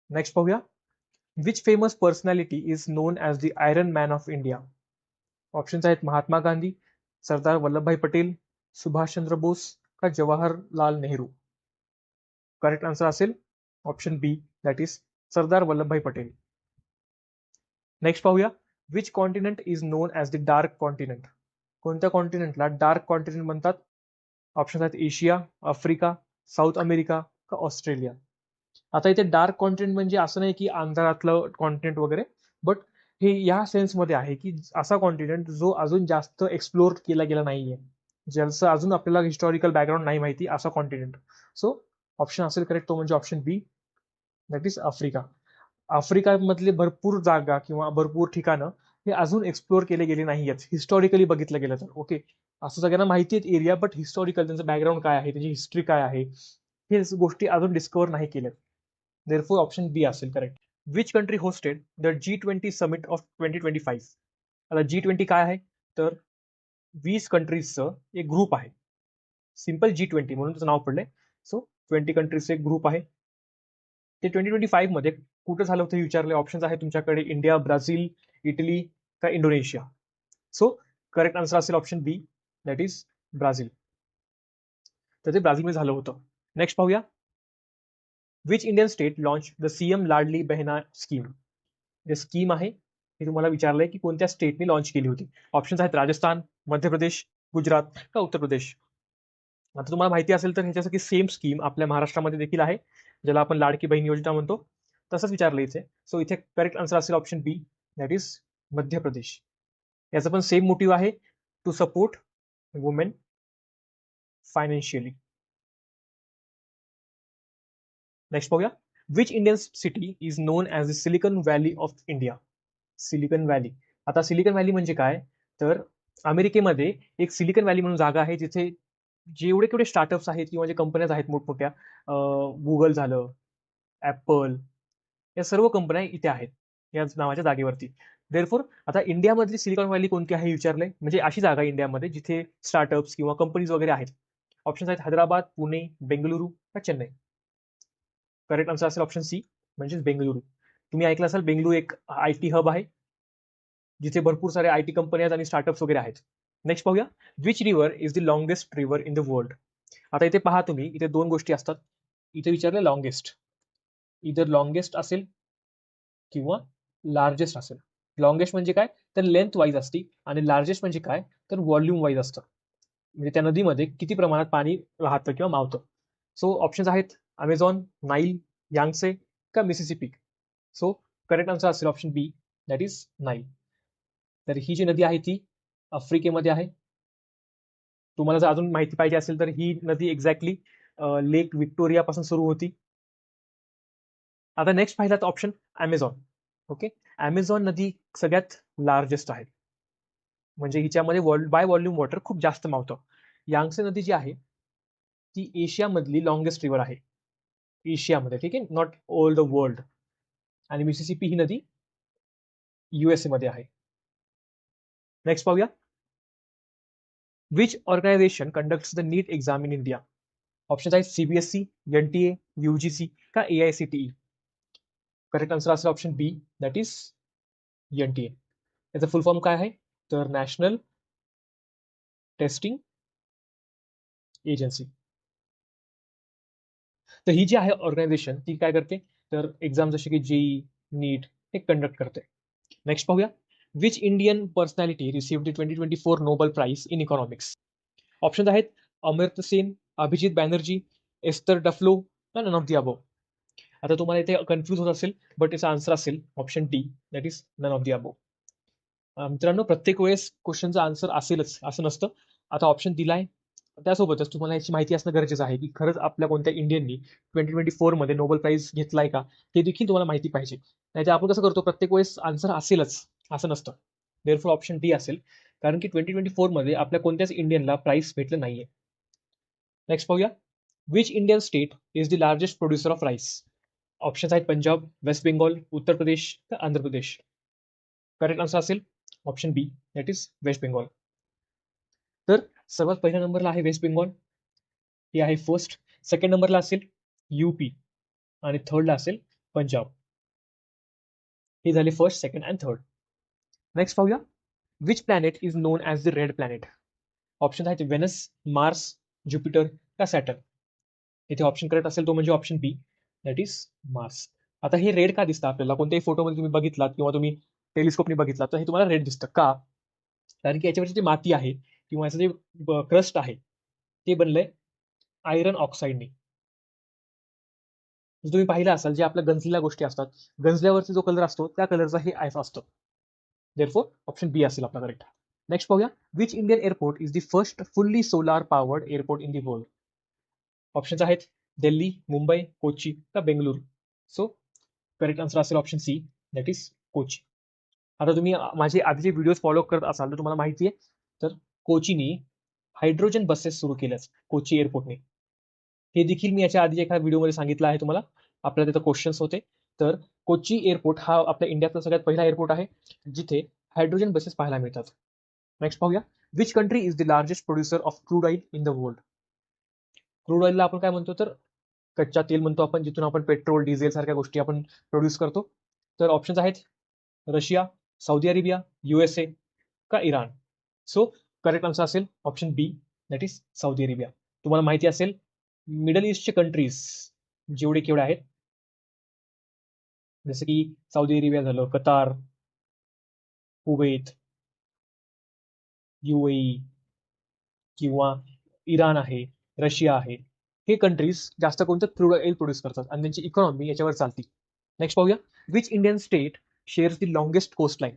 Speaker 1: नेक्स्ट पाहूया, which famous personality is known as the iron man of India. Options आहेत महात्मा गांधी, सरदार वल्लभभाई पटेल, सुभाषचंद्र बोस का जवाहरलाल नेहरू. करेक्ट आन्सर असेल option B, that is Sardar Vallabhbhai Patel. Next पाहूया, which continent is known as the dark continent. कोणत्या कॉन्टिनेंटला डार्क कॉन्टिनेंट म्हणतात. Option आहेत Asia, Africa, South America का Australia. आता इथे डार्क कॉन्टिनेंट म्हणजे असं नाही की अंधारातलं कॉन्टिनेंट वगैरे, बट हे या सेन्समध्ये आहे की असा कॉन्टिनेंट जो अजून जास्त एक्सप्लोर केला गेला नाहीये, ज्याचं अजून आपल्याला हिस्टॉरिकल बॅकग्राऊंड नाही माहिती, असा कॉन्टिनेंट. सो ऑप्शन असेल करेक्ट तो म्हणजे option B, that is Africa. आफ्रिकामधले भरपूर जागा किंवा भरपूर ठिकाणं हे अजून एक्सप्लोर केले गेले नाहीयेत, हिस्टॉरिकली बघितलं गेलं तर. ओके, असं सगळ्यांना माहिती आहेत एरिया, बट हिस्टॉरिकल त्यांचं बॅकग्राऊंड काय आहे, त्याची हिस्ट्री काय आहे, हे गोष्टी अजून डिस्कवर नाही केल्यात. देअरफॉर ऑप्शन बी असेल correct. Which country hosted the G20 summit of 2025? आता G20 काय आहे? तर 20 कंट्रीजचं एक ग्रुप आहे. सिंपल G20 म्हणून त्याचं नाव पडलंय. सो 20 कंट्रीजचं एक ग्रुप आहे. ते 2025 मध्ये कुठं झालं होतं हे विचारले. ऑप्शन्स आहे तुमच्याकडे इंडिया, ब्राझील, इटली का इंडोनेशिया. सो करेक्ट आन्सर असेल option B, that is Brazil. तर ते ब्राझीलमध्ये झालं होतं. नेक्स्ट पाहूया. Which Indian state launch the CM Ladli Bahina scheme? जे स्कीम आहे हे तुम्हाला विचारलंय की कोणत्या स्टेटने लॉन्च केली होती. ऑप्शन्स आहेत राजस्थान, मध्य प्रदेश, गुजरात का उत्तर प्रदेश. आता तुम्हाला माहिती असेल तर ह्याच्यासाठी सेम स्कीम आपल्या महाराष्ट्रामध्ये देखील आहे, ज्याला आपण लाडकी बहीण योजना म्हणतो. तसंच विचारलं इथे. सो इथे करेक्ट आन्सर असेल option B, that is Madhya Pradesh. याचं पण सेम मोटिव्ह आहे, to support women financially. Next पाहूया. Which Indian city is known as the silicon valley of India? Silicon valley. आता सिलिकॉन व्हॅली म्हणजे काय? तर अमेरिकेमध्ये एक सिलिकॉन व्हॅली म्हणून जागा आहे, जिथे जेवढे केवढे स्टार्टअप्स आहेत किंवा जे कंपन्याज आहेत मोठमोठ्या, गुगल झालं, ऍपल, या सर्व कंपन्या इथे आहेत या नावाच्या जागेवरती. देअरफॉर आता इंडियामधली सिलिकॉन व्हॅली कोणती आहे विचारलंय, म्हणजे अशी जागा इंडियामध्ये जिथे स्टार्टअप्स किंवा कंपनीज वगैरे आहेत. ऑप्शन्स आहेत हैदराबाद, पुणे, बेंगलुरू का चेन्नई. करेक्ट आन्सर असेल ऑप्शन सी, म्हणजेच बेंगलुरू. तुम्ही ऐकलं असाल बेंगलुरू एक आयटी हब आहे, जिथे भरपूर सारे आयटी कंपन्या आणि स्टार्टअप्स वगैरे आहेत. नेक्स्ट पाहूया. Which river is the longest river in the world? आता इथे पहा तुम्ही, इथे दोन गोष्टी असतात. इथे विचारलं लॉंगेस्ट, इधर लॉंगेस्ट असेल किंवा लार्जेस्ट असेल. लॉंगेस्ट म्हणजे काय? तर लेंथ वाईज असते, आणि लार्जेस्ट म्हणजे काय? तर व्हॉल्यूम वाईज असतं, म्हणजे त्या नदीमध्ये किती प्रमाणात पाणी राहतं किंवा मावतं. सो ऑप्शन्स आहेत अमेझॉन, नाईल, यांगसे का मिसिसिपी. सो करेक्ट आन्सर असेल option B, that is Nile. तर ही जी नदी आहे ती आफ्रिकेमध्ये आहे. तुम्हाला जर अजून माहिती पाहिजे असेल तर ही नदी एक्झॅक्टली लेक व्हिक्टोरिया पासून सुरू होती. आता नेक्स्ट पाहिला तर ऑप्शन अमेझॉन. ओके, अमेझॉन नदी सगळ्यात लार्जेस्ट आहे, म्हणजे हिच्यामध्ये बाय व्हॉल्यूम वॉटर खूप जास्त मावतं. यांगसे नदी जी आहे ती एशियामधली लॉंगेस्ट रिव्हर आहे, एशियामध्ये. ठीक आहे, नॉट ऑल द वर्ल्ड. आणि मिसिसिपी ही नदी युएसए मध्ये आहे. नेक्स्ट पाहूया. Which organisation conducts the NEET exam in India? Option आहेत सीबीएसई, एनटीए, यूजीसी का एआयसीटीई. करेक्ट आन्सर असेल option B, that is NTA. याचा फुल फॉर्म काय आहे? तर नॅशनल टेस्टिंग एजन्सी. तर ही जी आहे ऑर्गनायझेशन ती काय करते? तर एक्झाम जसे की जेई, नीट हे कंडक्ट करते. नेक्स्ट पाहूया. Which Indian personality received the 2024 Nobel prize in economics? Option आहेत अमर्त्य सेन, अभिजित बॅनर्जी, एस्तर डफ्लो का नन ऑफ दी अबो. आता तुम्हाला इथे कन्फ्युज होत असेल, बट याचा आन्सर असेल option D, that is none of the above. मित्रांनो, प्रत्येक वेळेस क्वेश्चनचा आन्सर असेलच असं नसतं. आता ऑप्शन दिलाय, त्यासोबतच तुम्हाला याची माहिती असणं गरजेचं आहे की खरंच आपल्या कोणत्या इंडियननी 2024 मध्ये नोबेल प्राइज घेतलाय का, हे देखील तुम्हाला माहिती पाहिजे. नाहीतर आपण कसं करतो, प्रत्येक वेळेस आन्सर असेलच असं नसतं. देअरफॉर ऑप्शन डी असेल, कारण की 2024 मध्ये आपल्या कोणत्याच इंडियनला प्राइस भेटलं नाहीये. नेक्स्ट पाहूया. Which Indian state is the largest producer of rice? Options आहेत पंजाब, वेस्ट बेंगॉल, उत्तर प्रदेश का आंध्र प्रदेश. करेक्ट आन्सर असेल option B, that is waste Bengal. तर सर्वात पहिल्या नंबरला आहे वेस्ट बेंगॉल, ही आहे फर्स्ट. सेकंड नंबरला असेल यूपी, आणि थर्डला असेल पंजाब. हे झाले first, second and third. Next पाहूया. Which planet is known as the red planet? Option आहेत वेनस, मार्स, ज्युपिटर का सॅटर्न. इथे ऑप्शन करेक्ट असेल तो म्हणजे option B, that is Mars. आता हे रेड का दिसतं आपल्याला? कोणत्याही फोटोमध्ये तुम्ही बघितलात किंवा तुम्ही टेलिस्कोपने बघितलात तर हे तुम्हाला रेड दिसतं का? कारण की याच्यावरची जी माती आहे किंवा याचं जे क्रस्ट आहे ते बनलंय आयरन ऑक्साईडने. तुम्ही पाहिलं असाल, जे आपल्या गंजलेल्या गोष्टी असतात, गंजल्यावरती जो कलर असतो त्या कलरचा हे आयफ असतो. देअरफॉर ऑप्शन बी असेल आपला करेक्ट. नेक्स्ट पाहूया. Which Indian airport is the first fully solar powered airport in the world? Options आहेत दिल्ली, मुंबई, कोची का बेंगलुरू. सो करेक्ट आन्सर असेल option C, that is Kochi. आता तुम्ही माझे आधीचे व्हिडिओज फॉलो करत असाल तर तुम्हाला माहिती आहे, तर कोचीने हायड्रोजन बसेस सुरू केल्याच कोची एअरपोर्टने. हे देखील मी याच्या आधी एका व्हिडिओमध्ये सांगितलं आहे तुम्हाला. आपल्याला तिथं क्वेश्चन्स होते. तर कोची एअरपोर्ट हा आपल्या इंडियातला सगळ्यात पहिला एअरपोर्ट आहे जिथे हायड्रोजन बसेस पाहायला मिळतात. नेक्स्ट पाहूया, which country is the largest producer of crude oil in the world. Crude ऑइलला आपण काय म्हणतो, तर कच्चा तेल म्हणतो आपण, जिथून आपण पेट्रोल डिझेल सारख्या गोष्टी आपण प्रोड्यूस करतो. तर ऑप्शन्स आहेत रशिया, सौदी अरेबिया, USA का इराण. सो करेक्ट आन्सर असेल option B, that is Saudi Arabia. तुम्हाला माहिती असेल मिडल ईस्टचे कंट्रीज जेवढे केवढे आहेत, जसं की सौदी अरेबिया झालं, कतार, कुवेत, UAE किंवा इराण आहे, रशिया आहे, हे कंट्रीज जास्त कोणतं क्रूड ऑइल प्रोड्यूस करतात आणि त्यांची इकॉनॉमी याच्यावर चालते. नेक्स्ट पाहूया, which Indian state shares the longest coast line.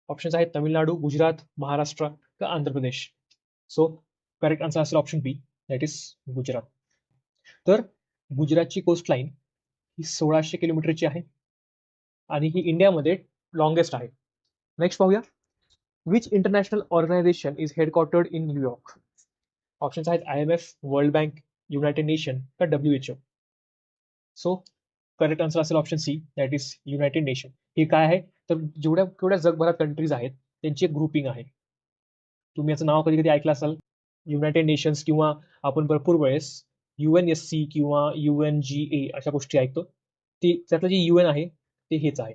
Speaker 1: Options आहेत तामिळनाडू, गुजरात, महाराष्ट्र का Andhra Pradesh. So correct answer असेल option B, that is Gujarat. तर गुजरातची कोस्ट लाईन ही 1600 किलोमीटरची आहे आणि ही इंडियामध्ये लॉंगेस्ट आहे. नेक्स्ट पाहूया, which international organization is headquartered in New York. Options आहेत IMF, world bank, united nation का WHO. सो करेक्ट आन्सर असेल option C, that is united nation. हे काय आहे, तर जेवढ्या केवढ्या जगभरात कंट्रीज आहेत त्यांची एक ग्रुपिंग आहे. तुम्ही याचं नाव कधी कधी ऐकलं असाल, युनायटेड नेशन्स, किंवा आपण भरपूर वेळेस UNSC किंवा UNGA अशा गोष्टी ऐकतो. त्यातलं जे UN आहे ते हेच आहे.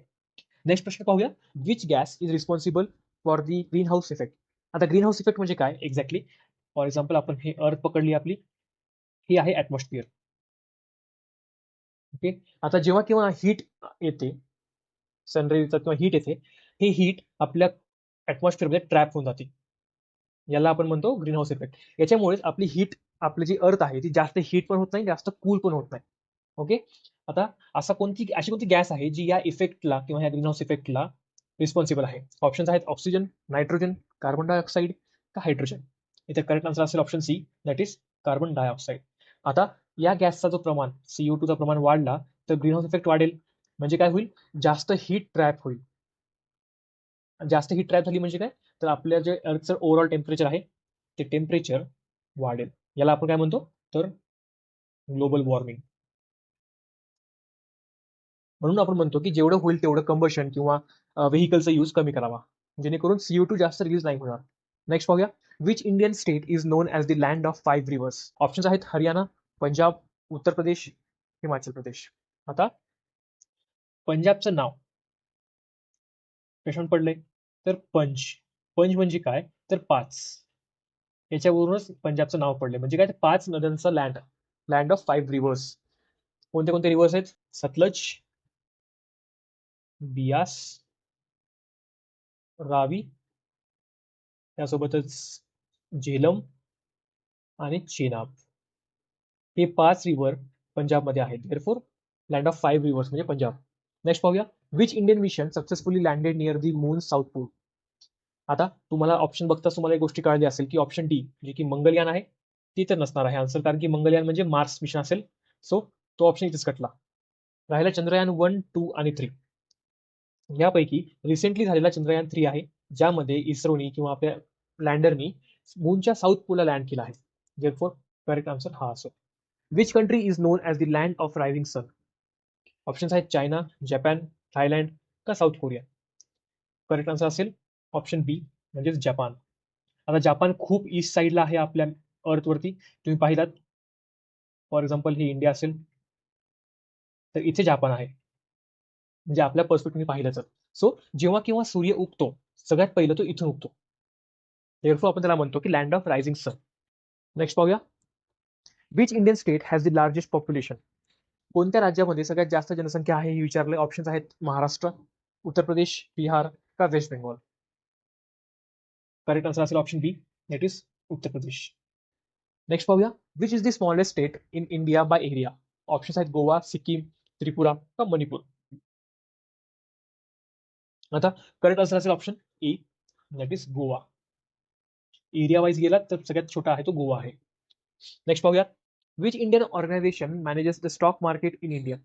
Speaker 1: नेक्स्ट प्रश्न पाहूया, which gas is responsible for the green house effect. आता ग्रीन हाऊस इफेक्ट म्हणजे काय एक्झॅक्टली. फॉर एक्झाम्पल आपण हे अर्थ पकडली आपली, ही आहे ऍटमॉस्फिअर. ओके, आता जेव्हा केव्हा हीट येते, सनरेजचा किंवा हीट येते, हे हीट आपल्या ऍटमॉस्फिअरमध्ये ट्रॅप होऊन जाते. याला आपण म्हणतो ग्रीन हाऊस इफेक्ट. याच्यामुळेच आपली हीट, आपली जी अर्थ आहे ती जास्त हीट पण होत नाही, जास्त कूल पण होत नाही. ओके, आता अशी कोणती गॅस आहे जी या इफेक्टला किंवा या ग्रीन हाऊस इफेक्टला रिस्पॉन्सिबल आहे. ऑप्शन्स आहेत ऑक्सिजन, नायट्रोजन, कार्बन डायऑक्साईड का हायड्रोजन. इथे करेक्ट आन्सर असेल option C, that is carbon dioxide. आता या गॅसचा जो प्रमाण CO2चा प्रमाण वाढला तर ग्रीन हाऊस इफेक्ट वाढेल. म्हणजे काय होईल, जास्त हीट ट्रॅप होईल. जास्त हीट ट्रॅप झाली म्हणजे काय, तर आपल्या जे अर्थचं ओव्हरऑल टेम्परेचर आहे ते टेम्परेचर वाढेल. याला आपण काय म्हणतो, तर ग्लोबल वॉर्मिंग. म्हणून आपण म्हणतो की जेवढं होईल तेवढं कंबशन किंवा व्हेकलचा यूज कमी करावा, जेणेकरून CO2 जास्त रिलीज नाही होणार. नेक्स्ट पाहूया, which Indian state is known as the land of 5 reverse. Options आहेत हरियाणा, पंजाब, उत्तर प्रदेश, हिमाचल प्रदेश. आता पंजाबचं नाव कशावर पडलंय, तर पंच. पंच म्हणजे काय, तर 5. याच्यावरूनच पंजाबचं नाव पडलंय. म्हणजे काय, 5 नद्यांचा लँड, लँड ऑफ 5 रिव्हर्स. कोणते कोणते रिव्हर्स आहेत, सतलज, बियास, रावी, त्यासोबतच झेलम आणि चेनाब. हे 5 रिव्हर पंजाबमध्ये आहेत. देअरफॉर लँड ऑफ 5 रिव्हर्स म्हणजे पंजाब. नेक्स्ट पाहूया, which Indian mission successfully landed near the moon south pole. आता तुम्हाला ऑप्शन बघताच तुम्हाला एक गोष्टी कळली असेल की ऑप्शन डी जे की मंगलयान आहे ती तर नसणार आहे आन्सर, कारण की मंगलयान म्हणजे मार्स मिशन असेल. सो तो ऑप्शन इथेच कटला. राहिला चंद्रयान 1, 2 आणि 3. यापैकी रिसेंटली झालेला चंद्रयान 3 आहे, ज्यामध्ये इस्रोनी किंवा आपल्या लँडरनी मूनच्या साऊथ पोलला लँड केला आहे. देअरफॉर करेक्ट आन्सर हा असेल. Which country is known as the land of rising sun. Options आहेत चायना, जपान, थायलंड का साऊथ कोरिया. करेक्ट आन्सर असेल ऑप्शन बी, म्हणजेच जपान. आता जपान खूप ईस्ट साईडला आहे आपल्या अर्थवरती. तुम्ही पाहिलात, फॉर एक्झाम्पल ही इंडिया असेल तर इथे जपान आहे, म्हणजे आपल्या पर्स्पेक्टिव्ह पाहिलं तर. सो जेव्हा केव्हा सूर्य उगतो सगळ्यात पहिलं तो इथून उगतो. देअरफॉर आपण त्याला म्हणतो की land of rising sun. Next पाहूया, which Indian state has the largest population. कोणत्या राज्यामध्ये सगळ्यात जास्त जनसंख्या आहे हे विचारले. ऑप्शन्स आहेत महाराष्ट्र, उत्तर प्रदेश, बिहार का वेस्ट बेंगॉल. करेक्ट आन्सर असेल option B, that is Uttar Pradesh. Next पाहूया, which is the smallest state in India by area. Options आहेत गोवा, सिक्कीम, त्रिपुरा का मणिपूर. आता करेक्ट आन्सर असेल option A, that is Goa. Area wise गेला तर सगळ्यात छोटा आहे तो गोवा आहे. नेक्स्ट पाहूया, which Indian organization manages the stock market in India.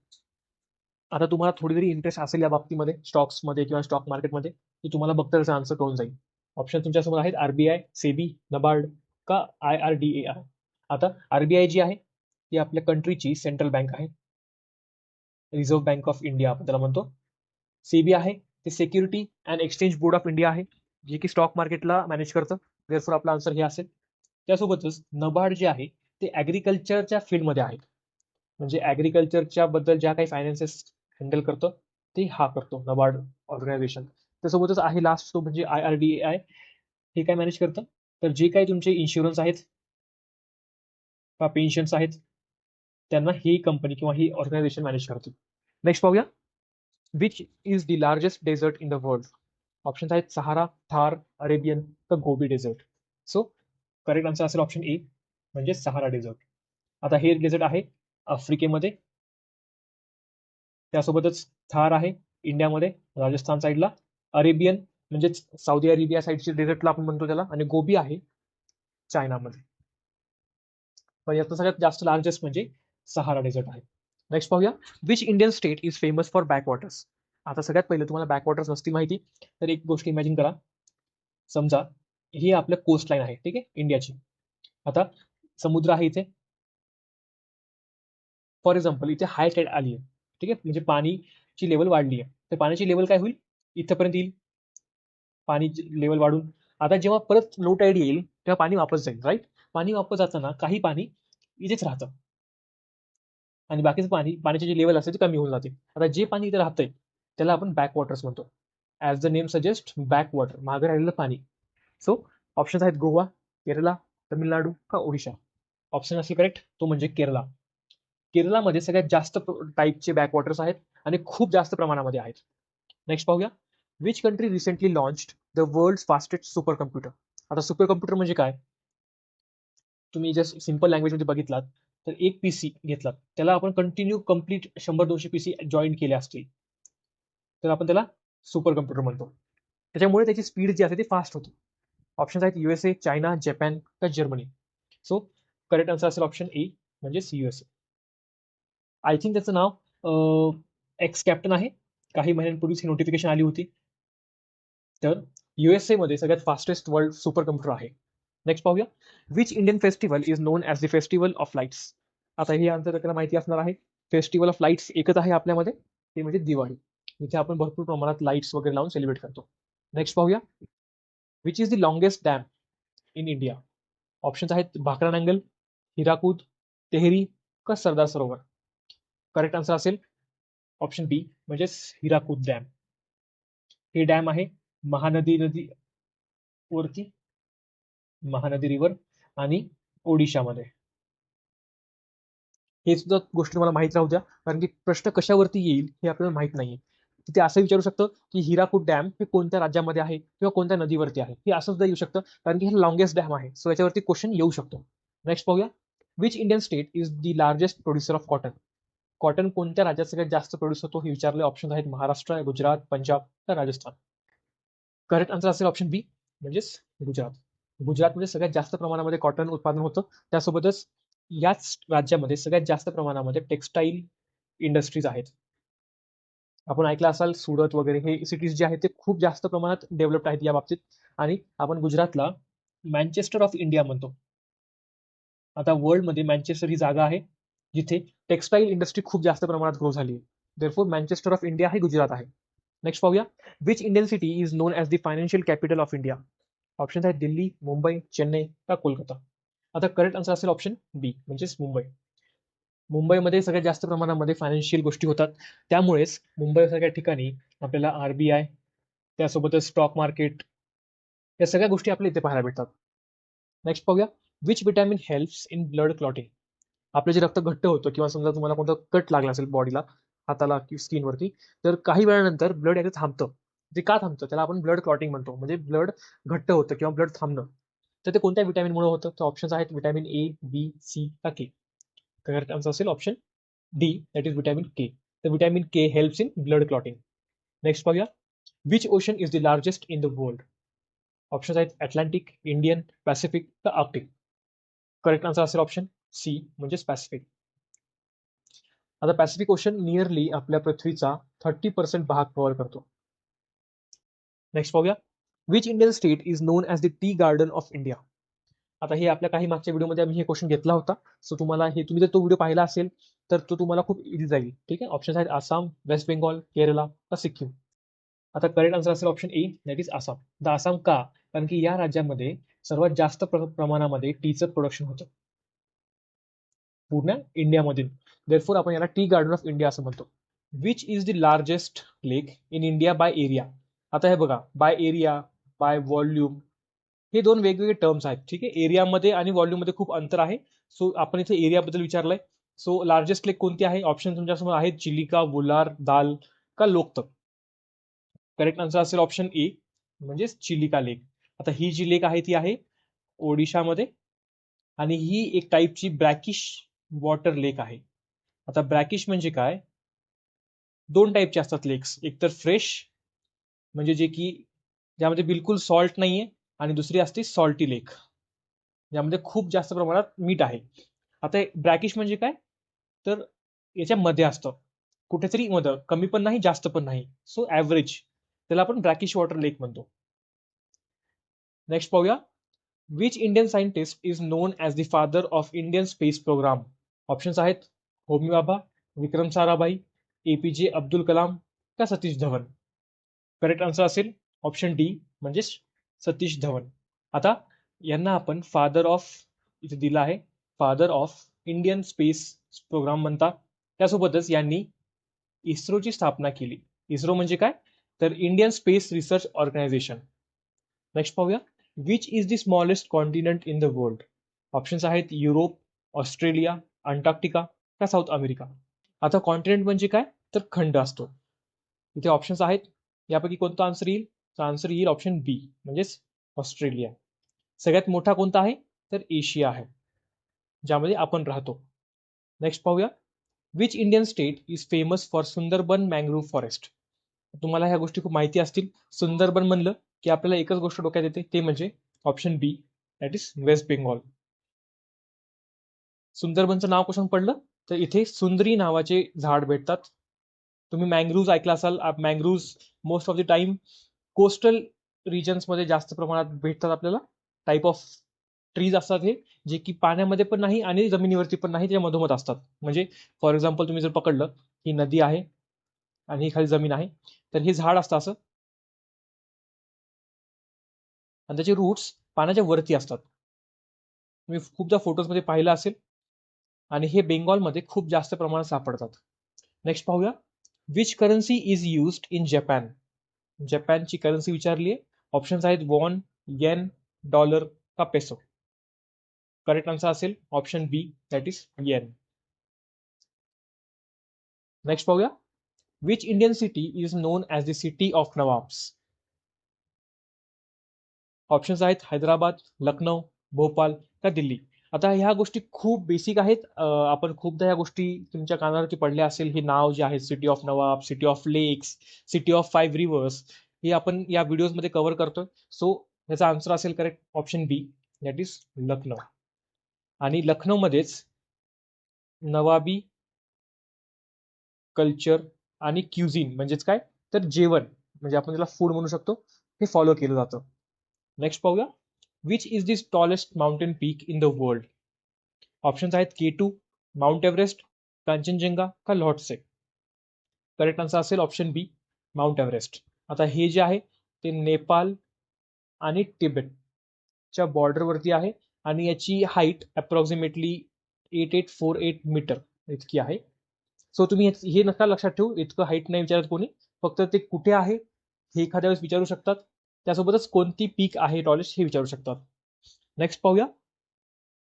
Speaker 1: आता तुम्हाला थोडी तरी इंटरेस्ट असेल या बाबतीमध्ये, स्टॉक्समध्ये किंवा स्टॉक मार्केटमध्ये, तर तुम्हाला बघता त्याचा आन्सर कळून जाईल. ऑप्शन तुमच्यासमोर आहेत RBI, सेबी, नबार्ड का IRDAI. आता RBI जी आहे ही आपल्या कंट्रीची सेंट्रल बँक आहे. रिझर्व्ह बँक ऑफ इंडिया आपण त्याला म्हणतो. सेबी आहे ते security and exchange board of India आहे, जे की स्टॉक मार्केटला मॅनेज करतं. देअरफॉर आपला आन्सर हे असेल. त्यासोबतच नबार्ड जे आहे ते ॲग्रिकल्चरच्या फील्डमध्ये आहे, म्हणजे ॲग्रिकल्चरच्या बद्दल ज्या काही फायनान्सेस हँडल करतं ते हा करतो नबार्ड ऑर्गनायझेशन. त्यासोबतच आहे लास्ट तो म्हणजे IRDAI. हे काय मॅनेज करतं, तर जे काही तुमचे इन्शुरन्स आहेत किंवा पेन्शन्स आहेत त्यांना ही कंपनी किंवा ही ऑर्गनायझेशन मॅनेज करते. नेक्स्ट पाहूया, which is the largest desert in the world. Options आहेत सहारा, थार, अरेबियन का Gobi desert. So correct answer असेल ऑप्शन ए म्हणजे सहारा डेझर्ट. आता हे डेझर्ट आहे आफ्रिकेमध्ये, त्यासोबतच थार आहे इंडियामध्ये राजस्थान साईडला, अरेबियन म्हणजे सौदी अरेबिया साईडचे डेझर्टला आपण म्हणतो त्याला, आणि गोबी आहे चायनामध्ये. पण यातलं सगळ्यात जास्त लार्जेस्ट म्हणजे सहारा डेझर्ट आहे. नेक्स्ट पाहूया, which Indian state is famous for backwaters. आता सगळ्यात पहिलं तुम्हाला बॅकवॉटर्स नसतील माहिती तर एक गोष्ट इमॅजिन करा. समजा ही आपलं कोस्ट लाईन आहे, ठीक आहे, इंडियाची. आता समुद्र आहे इथे, फॉर एक्झाम्पल इथे हाय टाईड आली आहे, ठीक आहे, म्हणजे पाणीची लेवल वाढली आहे. तर पाण्याची लेवल काय होईल, इथपर्यंत येईल पाणी लेवल वाढून. आता जेव्हा परत लो टाईड येईल तेव्हा पाणी वापस जाईल, राईट. पाणी वापस जाताना काही पाणी इथेच राहतं आणि बाकीचं पाण्याची जी लेवल असते ती कमी होऊन जाते. आता जे पाणी इथे राहतंय त्याला आपण बॅकवॉटर्स म्हणतो. As the name suggest, backwater, मागे राहिलेलं पाणी. सो ऑप्शन्स आहेत गोवा, केरला, तमिळनाडू का ओडिशा. ऑप्शन असेल करेक्ट तो म्हणजे केरला. केरलामध्ये सगळ्यात जास्त टाईपचे बॅकवॉटर्स आहेत आणि खूप जास्त प्रमाणामध्ये आहेत. नेक्स्ट पाहूया, which country recently launched the world fastest super computer. आता सुपर कम्प्युटर म्हणजे काय, तुम्ही जस्ट सिंपल लँग्वेजमध्ये बघितलात तर एक पीसी घेतलात त्याला आपण कंटिन्यू कंप्लीट 100-200 पीसी जॉईन केले असतील तर आपण त्याला सुपर कम्प्युटर म्हणतो. त्याच्यामुळे त्याची स्पीड जी असते ती फास्ट होते. ऑप्शन्स आहेत USA, चायना, जपान का जर्मनी. सो करेक्ट आन्सर असेल ऑप्शन ए म्हणजेच USA. आय थिंक त्याचं नाव एक्स कॅप्टन आहे. काही महिन्यांपूर्वीच ही नोटिफिकेशन आली होती. तर USA मध्ये सगळ्यात फास्टेस्ट वर्ल्ड सुपर कम्प्युटर आहे. नेक्स्ट पाहूया, which Indian festival is known as the festival of lights. आता हे आन्सर आपल्याला माहिती असणार आहे. फेस्टिवल ऑफ लाईट्स एकच आहे आपल्यामध्ये, ते म्हणजे दिवाळी, जिथे आपण भरपूर प्रमाणात लाईट्स वगैरे लावून सेलिब्रेट करतो. नेक्स्ट पाहूया, which is the longest dam in India. Options आहेत भाकरा नांगल, हिराकूद, तेहरी का सरदार सरोवर. करेक्ट आन्सर असेल ऑप्शन बी म्हणजेच हिराकूद डॅम. हे डॅम आहे महानदी वरती, महानदी रिव्हर आणि ओडिशामध्ये. हे सुद्धा गोष्टी मला माहित राहू द्या, कारण की प्रश्न कशावरती येईल हे आपल्याला माहित नाहीये. ते असं विचारू शकतं की हिराकूड डॅम हे कोणत्या राज्यामध्ये आहे किंवा कोणत्या नदीवरती आहे, हे असं सुद्धा येऊ शकतं, कारण की हे लॉंगेस्ट डॅम आहे. सो याच्यावरती क्वेश्चन येऊ शकतो. नेक्स्ट पाहूया, which Indian state is the largest producer of cotton. Cotton कोणत्या राज्यात सगळ्यात जास्त प्रोड्यूस होतो हे विचारले. ऑप्शन आहेत महाराष्ट्र, गुजरात, पंजाब का राजस्थान. करेक्ट आन्सर असेल ऑप्शन बी म्हणजेच गुजरात. गुजरातमध्ये सगळ्यात जास्त प्रमाणामध्ये कॉटन उत्पादन होतं. त्यासोबतच याच राज्यामध्ये सगळ्यात जास्त प्रमाणामध्ये टेक्सटाईल इंडस्ट्रीज आहेत. आपण ऐकलं असाल सुरत वगैरे हे सिटीज जे आहेत ते खूप जास्त प्रमाणात डेव्हलप्ड आहेत या बाबतीत. आणि आपण गुजरातला मँचेस्टर ऑफ इंडिया म्हणतो. आता वर्ल्डमध्ये मँचेस्टर ही जागा आहे जिथे टेक्सटाईल इंडस्ट्री खूप जास्त प्रमाणात ग्रो झाली आहे. देअरफॉर मँचेस्टर ऑफ इंडिया हे गुजरात आहे. नेक्स्ट पाहूया, which Indian city is known as the financial capital of India. Option आहेत दिल्ली, मुंबई, चेन्नई का कोलकाता. आता करेक्ट आन्सर असेल ऑप्शन बी म्हणजेच मुंबई. मुंबईमध्ये सगळ्यात जास्त प्रमाणामध्ये फायनान्शियल गोष्टी होतात, त्यामुळेच मुंबईसारख्या ठिकाणी आपल्याला RBI, त्यासोबतच स्टॉक मार्केट, या सगळ्या गोष्टी आपल्या इथे पाहायला भेटतात. नेक्स्ट पाहूया, which vitamin helps in blood clotting. आपलं जे रक्त घट्ट होतं किंवा समजा तुम्हाला कोणतं कट लागला असेल बॉडीला, हाताला किंवा स्किनवरती, तर काही वेळानंतर ब्लड याचं थांबतं. ते का थांबतं त्याला आपण ब्लड क्लॉटिंग म्हणतो, म्हणजे ब्लड घट्ट होतं किंवा ब्लड थांबणं. तर ते कोणत्या विटॅमिनमुळे होतं, तर ऑप्शन्स आहेत विटॅमिन A, B, C का के. करेक्ट आन्सर असेल option D that is vitamin K. तर vitamin K helps in blood clotting. Next पाहूया, which ocean is the largest in the world. Options आहेत अटलांटिक, इंडियन, पॅसिफिक का Arctic. Correct answer असेल option C म्हणजेच Pacific. आता Pacific ocean nearly आपल्या पृथ्वीचा 30% भाग कव्हर करतो. नेक्स्ट पाहूया, which Indian state is known as the tea garden of India. आता हे आपल्या काही मागच्या व्हिडिओमध्ये आम्ही हे क्वेश्चन घेतला होता. सो तुम्हाला हे तुम्ही जर तो व्हिडिओ पाहिला असेल तर तो तुम्हाला खूप इझी जाईल. ठीक आहे. ऑप्शन्स आहेत आसाम, वेस्ट बेंगॉल, केरला का सिक्कीम. आता करेक्ट आन्सर असेल option A, that is Assam. The Assam का? कारण की या राज्यामध्ये सर्वात जास्त प्रमाणामध्ये टीचं प्रोडक्शन होतं पूर्ण इंडियामधील. देअरफॉर आपण याला टी गार्डन ऑफ इंडिया असं म्हणतो. Which is the largest lake in India by area. आता हे बघा, बाय एरिया, बाय व्हॉल्यूम, हे दोन वेगवेगळे टर्म्स आहेत. ठीक आहे. एरियामध्ये आणि व्हॉल्यूममध्ये खूप अंतर आहे. सो आपण इथे एरियाबद्दल विचारलंय. सो लार्जेस्ट लेक कोणती आहे? ऑप्शन तुमच्यासमोर आहेत, चिलिका, वुलार, दाल का लोकतक. करेक्ट आन्सर असेल ऑप्शन ए, म्हणजेच चिलिका लेक. आता ही जी लेक आहे ती आहे ओडिशामध्ये आणि ही एक टाईपची ब्रॅकिश वॉटर लेक आहे. आता ब्रॅकिश म्हणजे काय? दोन टाईपचे असतात लेक्स, एक तर फ्रेश म्हणजे जे की ज्यामध्ये बिलकुल सॉल्ट नाहीये, आणि दुसरी असते सॉल्टी लेक ज्यामध्ये खूप जास्त प्रमाणात मीठ आहे. आता ब्रॅकिश म्हणजे काय? तर याच्या मध्ये असतं, कुठेतरी मध्ये, कमी पण नाही जास्त पण नाही, सो ऍव्हरेज, त्याला आपण ब्रॅकिश वॉटर लेक म्हणतो. नेक्स्ट पाहूया. Which Indian scientist is known as the father of Indian space program. Options आहेत होमी बाबा, विक्रम साराभाई, एपीजे अब्दुल कलाम का सतीश धवन. करेक्ट आन्सर असेल ऑप्शन डी, म्हणजेच सतीश धवन. आता यांना आपण फादर ऑफ इथे दिला आहे, father of Indian space program म्हणतात. त्यासोबतच यांनी इस्रोची स्थापना केली. इस्रो म्हणजे काय? तर Indian space research organisation. Next पाहूया. Which is the smallest continent in the world. Options आहेत युरोप, ऑस्ट्रेलिया, अंटार्क्टिका का साऊथ अमेरिका. आता कॉन्टिनेंट म्हणजे काय? तर खंड असतो. इथे ऑप्शन्स आहेत, यापैकी कोणता आन्सर येईल? तर आन्सर येईल ऑप्शन बी, म्हणजेच ऑस्ट्रेलिया. सगळ्यात मोठा कोणता आहे? तर एशिया आहे, ज्यामध्ये आपण राहतो. नेक्स्ट पाहूया. Which Indian state is famous for Sundarban mangrove forest. तुम्हाला ह्या गोष्टी खूप माहिती असतील. सुंदरबन म्हणलं की आपल्याला एकच गोष्ट डोक्यात येते, ते म्हणजे option B, that is waste Bengal. सुंदरबनचं नाव कशाने पडलं? तर इथे सुंदरी नावाचे झाड भेटतात. तुम्ही मँग्रोव्ह ऐकला असाल. Mangrove most of the time coastal regions मध्ये जास्त प्रमाणात भेटतात आपल्याला. टाईप ऑफ ट्रीज असतात हे, जे की पाण्यामध्ये पण नाही आणि जमिनीवरती पण नाही, त्याच्या मधोमध असतात. म्हणजे फॉर एक्झाम्पल तुम्ही जर पकडलं, ही नदी आहे आणि ही खाली जमीन आहे, तर हे झाड असतं असं, आणि त्याचे रूट्स पाण्याच्या वरती असतात. तुम्ही खूपदा फोटोजमध्ये पाहिलं असेल. आणि हे बेंगॉलमध्ये खूप जास्त प्रमाणात सापडतात. नेक्स्ट पाहूया. Which currency is used in Japan. जपानची करन्सी विचारली आहे. ऑप्शन्स आहेत वॉन, येन, डॉलर का पेसो. करेक्ट आन्सर असेल option B, that is yen. Next पाहूया. Which Indian city is known as the city of nawabs. Options आहेत हैदराबाद, लखनौ, भोपाल का दिल्ली. आता ह्या गोष्टी खूप बेसिक आहेत. आपण खूपदा ह्या गोष्टी तुमच्या कानावरती पडल्या असेल. हे नाव जे आहे, city of nawab, city of lakes, city of 5 rivers, हे आपण या व्हिडिओजमध्ये कव्हर करतोय. सो ह्याचा आन्सर असेल correct option B, that is Lucknow. आणि लखनौमध्येच नवाबी कल्चर आणि क्युझिन म्हणजेच काय, तर जेवण, म्हणजे आपण त्याला फूड म्हणू शकतो, हे फॉलो केलं जातं. नेक्स्ट पाहूया. Which is the tallest mountain peak in the world. Options आहेत K2, माउंट एव्हरेस्ट, कांचनजंगा का लॉर्डसे. करेक्ट आन्सर असेल ऑप्शन बी, माउंट एव्हरेस्ट. आता हे जे आहे ते नेपाल आणि तिबेटच्या बॉर्डरवरती आहे, आणि याची हाईट अप्रॉक्सिमेटली 8848 मीटर इतकी आहे. सो तुम्ही हे नका लक्षात ठेवू, इतकं हाईट नाही विचारत कोणी, फक्त ते कुठे आहे हे एखाद्या वेळेस विचारू शकतात. त्यासोबतच कोणती पीक आहे टॉलेस्ट हे विचारू शकतात. नेक्स्ट पाहूया.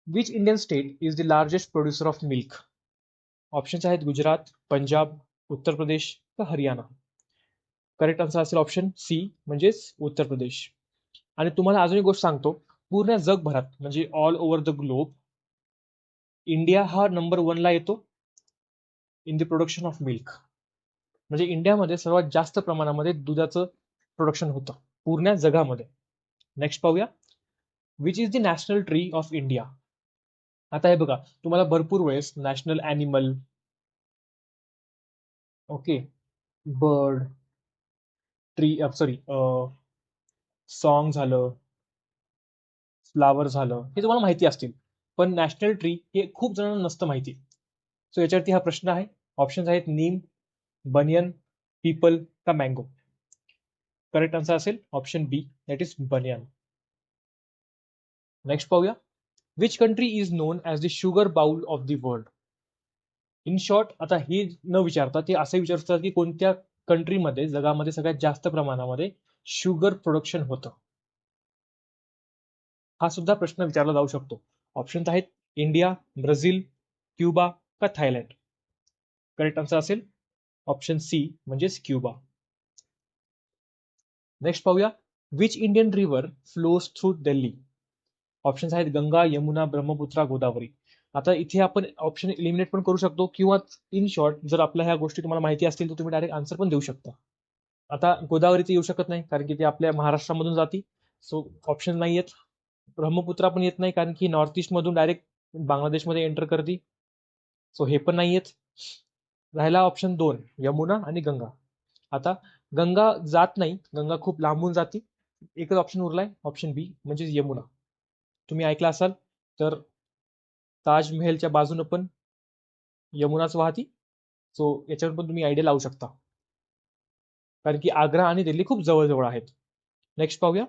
Speaker 1: Which Indian state is the largest producer of milk. Options आहेत गुजरात, पंजाब, उत्तर प्रदेश का हरियाणा. करेक्ट आन्सर असेल ऑप्शन सी, म्हणजेच उत्तर प्रदेश. आणि तुम्हाला अजून एक गोष्ट सांगतो, पूर्ण जगभरात म्हणजे all over the globe India हा नंबर 1 ला येतो in the production of milk. म्हणजे इंडियामध्ये सर्वात जास्त प्रमाणामध्ये दुधाचं प्रोडक्शन होतं पूर्ण जगामध्ये. नेक्स्ट पाहूया. Which is the national tree of India. आता हे बघा, तुम्हाला भरपूर वेळेस national animal, okay, bird, tree, sorry, song झालं, फ्लावर झालं, हे तुम्हाला माहिती असतील, पण नॅशनल ट्री हे खूप जणांना नसतं माहिती. सो याच्यावरती हा प्रश्न आहे. ऑप्शन्स आहेत नीम, बनियन, पीपल का मँगो. करेक्ट आन्सर असेल option B, that is banyan. Next पाहूया. Which country is known as the sugar bowl of the world. In short, आता हे न विचारता ते असे विचारतात की कोणत्या कंट्रीमध्ये, जगामध्ये सगळ्यात जास्त प्रमाणामध्ये शुगर प्रोडक्शन होतं. हा सुद्धा प्रश्न विचारला जाऊ शकतो. ऑप्शन्स आहेत इंडिया, ब्राझील, क्युबा का थायलंड. करेक्ट आन्सर असेल ऑप्शन सी, म्हणजेच क्युबा. नेक्स्ट पाहूया. Which Indian river flows through Delhi. Options आहेत गंगा, यमुना, ब्रह्मपुत्रा, गोदावरी. आता इथे आपण ऑप्शन इलिमिनेट पण करू शकतो, किंवा इन शॉर्ट जर आपल्या ह्या गोष्टी तुम्हाला माहिती असतील तर तुम्ही डायरेक्ट आन्सर पण देऊ शकता. आता गोदावरी येऊ शकत नाही कारण की ते आपल्या महाराष्ट्रामधून जाती, सो ऑप्शन नाही आहेत. ब्रह्मपुत्रा पण येत नाही कारण की नॉर्थ ईस्ट मधून डायरेक्ट बांगलादेशमध्ये एंटर करते, सो हे पण नाही आहेत. राहिला ऑप्शन 2, यमुना आणि गंगा. आता गंगा जात नाही, गंगा खूप लांबून जाते. एकच ऑप्शन उरलाय, ऑप्शन बी, म्हणजे यमुना. तुम्ही ऐकला असाल तर ताजमहलच्या बाजूनं पण यमुनाच वाहती, सो याच्यावर पण तुम्ही आयडिया लावू शकता, कारण की आग्रा आणि दिल्ली खूप जवळ आहेत. नेक्स्ट पाहूया.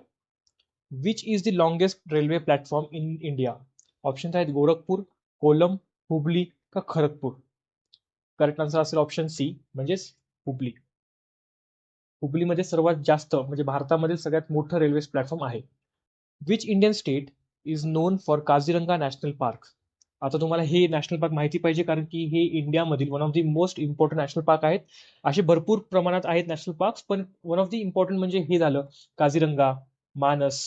Speaker 1: Which is the longest railway platform in India. Option आहेत गोरखपूर, कोलम, हुबली का खरगपूर. करेक्ट आन्सर असेल ऑप्शन सी, म्हणजेच हुबली. हुबलीमध्ये सर्वात जास्त, म्हणजे भारतामधील सगळ्यात मोठं रेल्वे प्लॅटफॉर्म आहे. Which Indian state is non for Kaziranga national park. आता तुम्हाला हे नॅशनल पार्क माहिती पाहिजे, कारण की हे इंडियामधील one of the most important national park आहेत. असे भरपूर प्रमाणात आहेत नॅशनल पार्क, पण वन ऑफ दी इम्पॉर्टंट म्हणजे हे झालं काझीरंगा, मानस,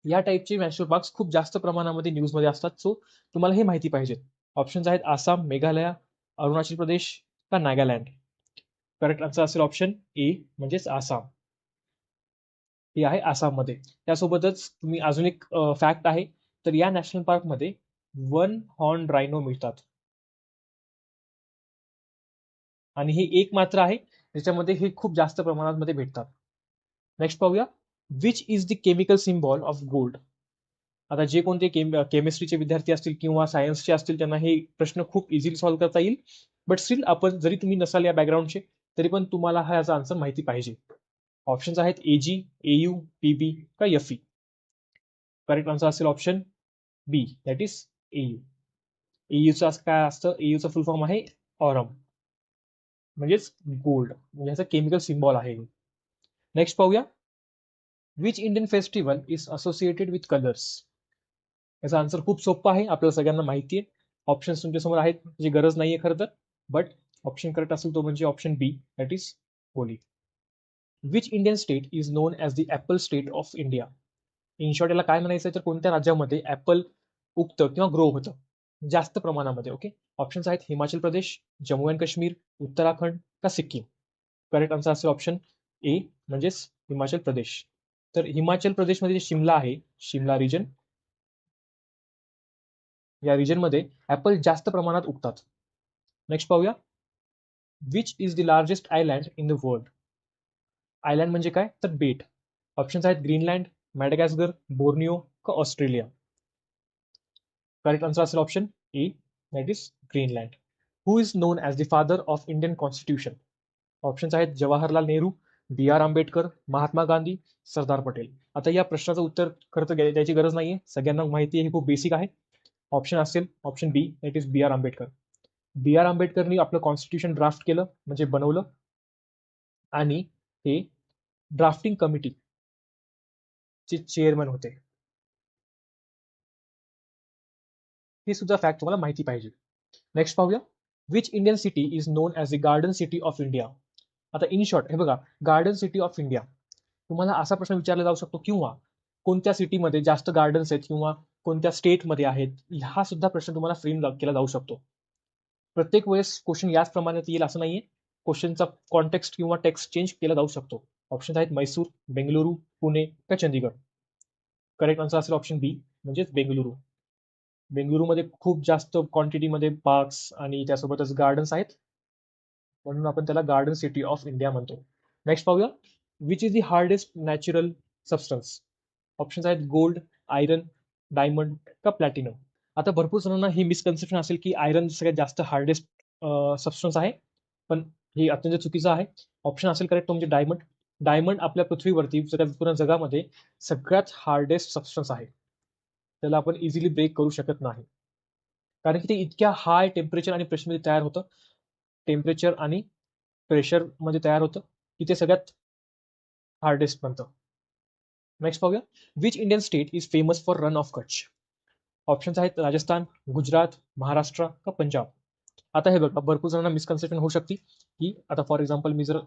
Speaker 1: या टाईपचे नॅशनल पार्क खूप जास्त प्रमाणामध्ये न्यूजमध्ये असतात, सो तुम्हाला हे माहिती पाहिजे. ऑप्शन्स आहेत आसाम, मेघालय, अरुणाचल प्रदेश का नागालँड. करेक्ट आन्सर असेल ऑप्शन ए, म्हणजेच आसाम. हे आहे आसाममध्ये. त्यासोबतच तुम्ही अजून एक फॅक्ट आहे, तर या नॅशनल पार्कमध्ये 1 हॉर्न रायनो मिळतात, आणि हे एक मात्र आहे ज्याच्यामध्ये हे खूप जास्त प्रमाणात मध्ये भेटतात. नेक्स्ट पाहूया. Which is the chemical symbol of gold. आता जे कोणते केमिस्ट्रीचे विद्यार्थी असतील किंवा सायन्सचे असतील त्यांना हे प्रश्न खूप इझिली सॉल्व्ह करता येईल, बट स्टील आपण जरी तुम्ही नसाल या बॅकग्राऊंडचे, तरी पण तुम्हाला हा याचा आन्सर माहिती पाहिजे. ऑप्शन्स आहेत एजी, एयू, पीबी का एफई. करेक्ट आन्सर असेल option B, that is AU. एयूचा काय असतं, एयूचा फुल फॉर्म आहे ऑरम, म्हणजेच गोल्ड, म्हणजे ह्याचा केमिकल सिम्बॉल आहे. नेक्स्ट पाहूया. Which Indian festival is associated with colours. याचा आन्सर खूप सोपं आहे, आपल्याला सगळ्यांना माहिती आहे. ऑप्शन्स तुमच्यासमोर आहेत, जी गरज नाहीये खरं तर, बट ऑप्शन करेक्ट असेल तो म्हणजे option B, that is Holi. Which Indian state is known as the apple state of India. In short याला काय म्हणायचं तर कोणत्या राज्यामध्ये ॲपल उगतं किंवा ग्रो होतं जास्त प्रमाणामध्ये. ओके, ऑप्शन्स आहेत हिमाचल प्रदेश, जम्मू अँड काश्मीर, उत्तराखंड का सिक्कीम. करेक्ट आन्सर असेल ऑप्शन ए, म्हणजेच हिमाचल प्रदेश. तर हिमाचल प्रदेशमध्ये जे शिमला आहे, शिमला रिजन, या रिजनमध्ये ॲपल जास्त प्रमाणात उगतात. नेक्स्ट पाहूया. Which is the largest island in the world. Island म्हणजे काय तर बेट. ऑप्शन्स आहेत ग्रीनलँड, मॅडेगास्कर, बोर्निओ का ऑस्ट्रेलिया. करेक्ट आन्सर असेल option A, that is Greenland. Who is known as the father of Indian constitution. Options आहेत जवाहरलाल नेहरू, बी R Ambedkar, Mahatma Gandhi, Sardar Patel. आता या प्रश्नाचं उत्तर खरं तर द्यायची गरज नाहीये, सगळ्यांना माहिती आहे, हे खूप बेसिक आहे. ऑप्शन असेल option B, that is B R Ambedkar. B R आंबेडकरनी आपलं कॉन्स्टिट्यूशन ड्राफ्ट केलं, म्हणजे बनवलं, आणि ते ड्राफ्टिंग कमिटीचे चेअरमन होते. हे सुद्धा फॅक्ट तुम्हाला माहिती पाहिजे. नेक्स्ट पाहूया. Which Indian city is known as the garden city of India. आता इन शॉर्ट हे बघा, गार्डन सिटी ऑफ इंडिया, तुम्हाला असा प्रश्न विचारला जाऊ शकतो, किंवा कोणत्या सिटीमध्ये जास्त गार्डन्स आहेत किंवा कोणत्या स्टेटमध्ये आहेत, हा सुद्धा प्रश्न तुम्हाला फ्रेम केला जाऊ शकतो. प्रत्येक वेळेस क्वेश्चन याच प्रमाणात येईल असं नाहीये, क्वेश्चनचा कॉन्टेक्स्ट किंवा टेक्स्ट चेंज केला जाऊ शकतो. ऑप्शन आहेत मैसूर, बेंगलुरू, पुणे का चंदीगड. करेक्ट आन्सर असेल ऑप्शन बी, म्हणजेच बेंगलुरू. बेंगलुरूमध्ये खूप जास्त क्वांटिटीमध्ये पार्क्स आणि त्यासोबतच गार्डन्स आहेत, म्हणून आपण त्याला गार्डन सिटी ऑफ इंडिया म्हणतो. नेक्स्ट पाहूया. Which is the hardest natural substance. Options आहेत गोल्ड, आयरन, डायमंड का प्लॅटिनम. आता भरपूर जणांना ही मिसकन्सेप्शन असेल की आयरन सगळ्यात जास्त हार्डेस्ट सबस्टन्स आहे, पण हे अत्यंत चुकीचं आहे. ऑप्शन असेल करेक्ट तो म्हणजे डायमंड. डायमंड आपल्या पृथ्वीवरती सगळ्यात पूर्ण जगामध्ये सगळ्यात हार्डेस्ट सबस्टन्स आहे. त्याला आपण इझिली ब्रेक करू शकत नाही, कारण की ते इतक्या हाय टेम्परेचर आणि प्रेशरमध्ये तयार होतं. टेम्परेचर आणि प्रेशर मध्ये तयार होतं की ते सगळ्यात हार्डेस्ट बनतं. नेक्स्ट पाहूया, which Indian state is famous for run of Kutch. Options आहेत राजस्थान, गुजरात, महाराष्ट्र का पंजाब. आता हे बघा, भरपूर जणांना मिसकन्सेप्शन होऊ शकते की आता फॉर एक्झाम्पल मी जर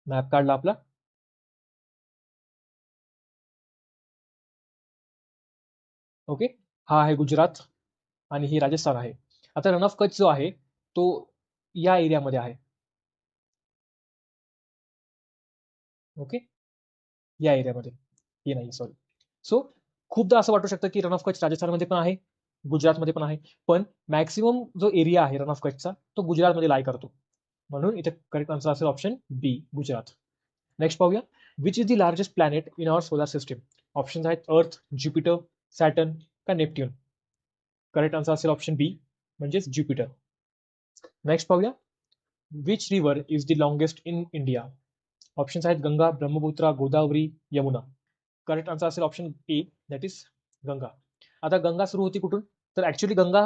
Speaker 1: मॅप काढला आपला, ओके, हा आहे गुजरात आणि ही राजस्थान आहे. आता रन ऑफ कच्छ जो आहे तो या एरियामध्ये आहे. ओके, या एरियामध्ये, हे नाही सॉरी. सो खूपदा असं वाटू शकतं की रन ऑफ कच्छ राजस्थानमध्ये पण आहे, गुजरातमध्ये पण आहे, पण मॅक्सिमम जो एरिया आहे रन ऑफ कच्छचा तो गुजरातमध्ये लाय करतो. म्हणून इथे करेक्ट आन्सर असेल ऑप्शन बी, गुजरात. नेक्स्ट पाहूया, which is the largest planet in our solar system. Option आहेत अर्थ, ज्युपिटर, सॅटर्न का नेपट्यून. करेक्ट आन्सर असेल ऑप्शन बी, म्हणजेच ज्युपिटर. नेक्स्ट पाहूया, which river is the longest in India. Options आहेत Ganga, Brahmaputra, Godavari, Yamuna. Correct answer असेल option A, that is Ganga. आता गंगा सुरू होती कुठून, तर ऍक्च्युली गंगा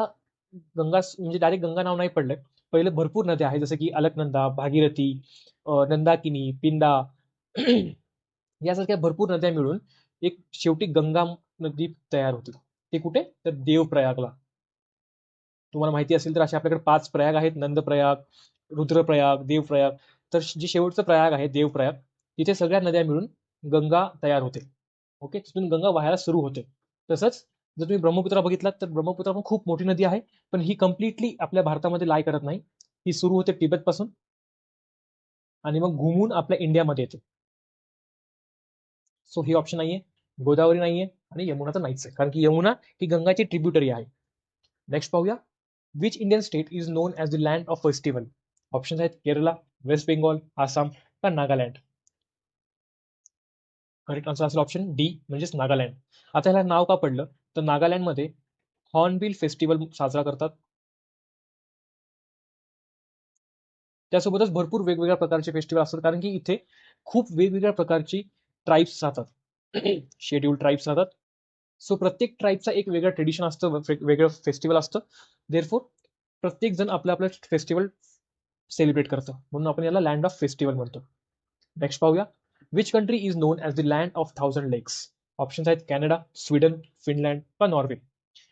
Speaker 1: गंगा म्हणजे डायरेक्ट गंगा नाव नाही पडलंय. पहिले भरपूर नद्या आहेत, जसं की अलकनंदा, भागीरथी, नंदाकिनी, पिंदा यासारख्या भरपूर नद्या मिळून एक शेवटी गंगा नदी तयार होती. ते कुठे, तर देवप्रयागला. तुम्हाला माहिती असेल तर असे आपल्याकडे 5 प्रयाग आहेत, नंदप्रयाग, रुद्रप्रयाग, देवप्रयाग. तर जे शेवटचं प्रयाग आहे देवप्रयाग, तिथे सगळ्या नद्या मिळून गंगा तयार होते. ओके, तिथून गंगा वाहायला सुरू होते. तसंच जर तुम्ही ब्रह्मपुत्रा बघितलात तर ब्रह्मपुत्रा पण खूप मोठी नदी आहे, पण ही कम्प्लिटली आपल्या भारतामध्ये लाय करत नाही. ही सुरू होते तिबेट पासून आणि मग घुमून आपल्या इंडियामध्ये येते. सो ही ऑप्शन नाहीये, गोदावरी नाहीये आणि यमुना तर नाहीच आहे, कारण की यमुना ही गंगाची ट्रिब्युटरी आहे. नेक्स्ट पाहूया, which Indian state is known as the land of festival. Option आहेत केरला, वेस्ट बेंगॉल, आसाम का नागालँड. करेक्ट आन्सर असेल ऑप्शन डी, म्हणजेच नागालँड. आता ह्याला नाव का पडलं, तर नागालँडमध्ये हॉर्नबिल फेस्टिवल साजरा करतात. त्यासोबतच भरपूर वेगवेगळ्या प्रकारचे फेस्टिवल असतात, कारण की इथे खूप वेगवेगळ्या प्रकारची ट्राईब्स राहतात, शेड्यूल ट्राईब्स राहतात. सो प्रत्येक ट्राईबचा एक वेगळं ट्रेडिशन असतं, वेगळं फेस्टिवल असतं. देअरफोर प्रत्येक जण आपलं आपलं फेस्टिवल सेलिब्रेट करतं, म्हणून आपण याला लँड ऑफ फेस्टिवल म्हणतो. नेक्स्ट पाहूया, which country is known as the land of 1000 लेक्स. ऑप्शन्स आहेत कॅनडा, स्वीडन, फिनलँड का नॉर्वे.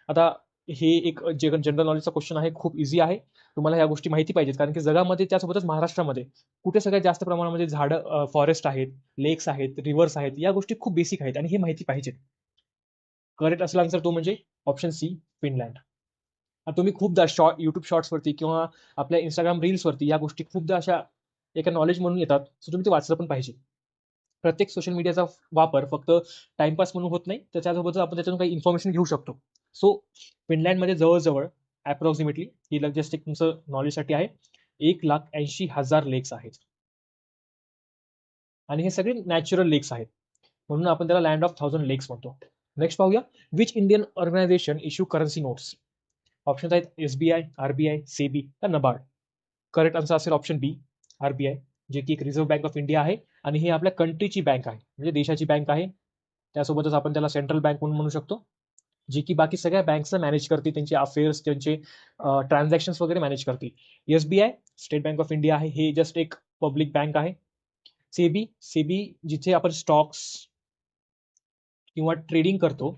Speaker 1: आता हे एक जनरल नॉलेजचा क्वेश्चन आहे, खूप इझी आहे. तुम्हाला या गोष्टी माहिती पाहिजेत, कारण की जगामध्ये त्यासोबतच महाराष्ट्रामध्ये कुठे सगळ्यात जास्त प्रमाणामध्ये झाडं, फॉरेस्ट आहेत, लेक्स आहेत, रिव्हर्स आहेत, या गोष्टी खूप बेसिक आहेत आणि हे माहिती पाहिजेत. करेक्ट असेल आन्सर तो म्हणजे ऑप्शन सी, फिनलँड. आता तुम्ही खूपदा युट्यूब शॉर्ट्सवरती किंवा आपल्या इंस्टाग्राम रील्सवरती या गोष्टी खूपदा अशा एका नॉलेज म्हणून येतात, सो तुम्ही ते वाचलं पण पाहिजे. प्रत्येक सोशल मीडियाचा वापर फक्त टाइमपास म्हणून होत नाही, तर त्यासोबतच आपण त्याच्यातून काही इन्फॉर्मेशन घेऊ शकतो. सो फिनलँडमध्ये जवळजवळ अप्रॉक्सिमेटली, ही जस्ट एक तुमचं नॉलेजसाठी आहे, 1,80,000 लेक्स आहेत आणि हे सगळे नॅचरल लेक्स आहेत, म्हणून आपण त्याला लँड ऑफ 1000 लेक्स म्हणतो. नेक्स्ट पाहूया, which Indian organization issue currency notes. Option आहेत एसबीआय, आरबीआय, सेबी का नबार्ड. करेक्ट आन्सर असेल ऑप्शन बी, आरबीआय, जे की एक रिझर्व्ह बँक ऑफ इंडिया आहे आणि ही आपल्या कंट्रीची बँक आहे, म्हणजे देशाची बँक आहे. त्यासोबतच आपण त्याला सेंट्रल बँक म्हणून म्हणू शकतो, जी की बाकी सगळ्या बँक्सना मॅनेज करते, त्यांचे अफेअर्स, त्यांचे ट्रान्झॅक्शन वगैरे मॅनेज करते. SBI, state bank of India आहे, हे जस्ट एक पब्लिक बँक आहे. सेबी, सेबी जिथे आपण स्टॉक्स किंवा ट्रेडिंग करतो,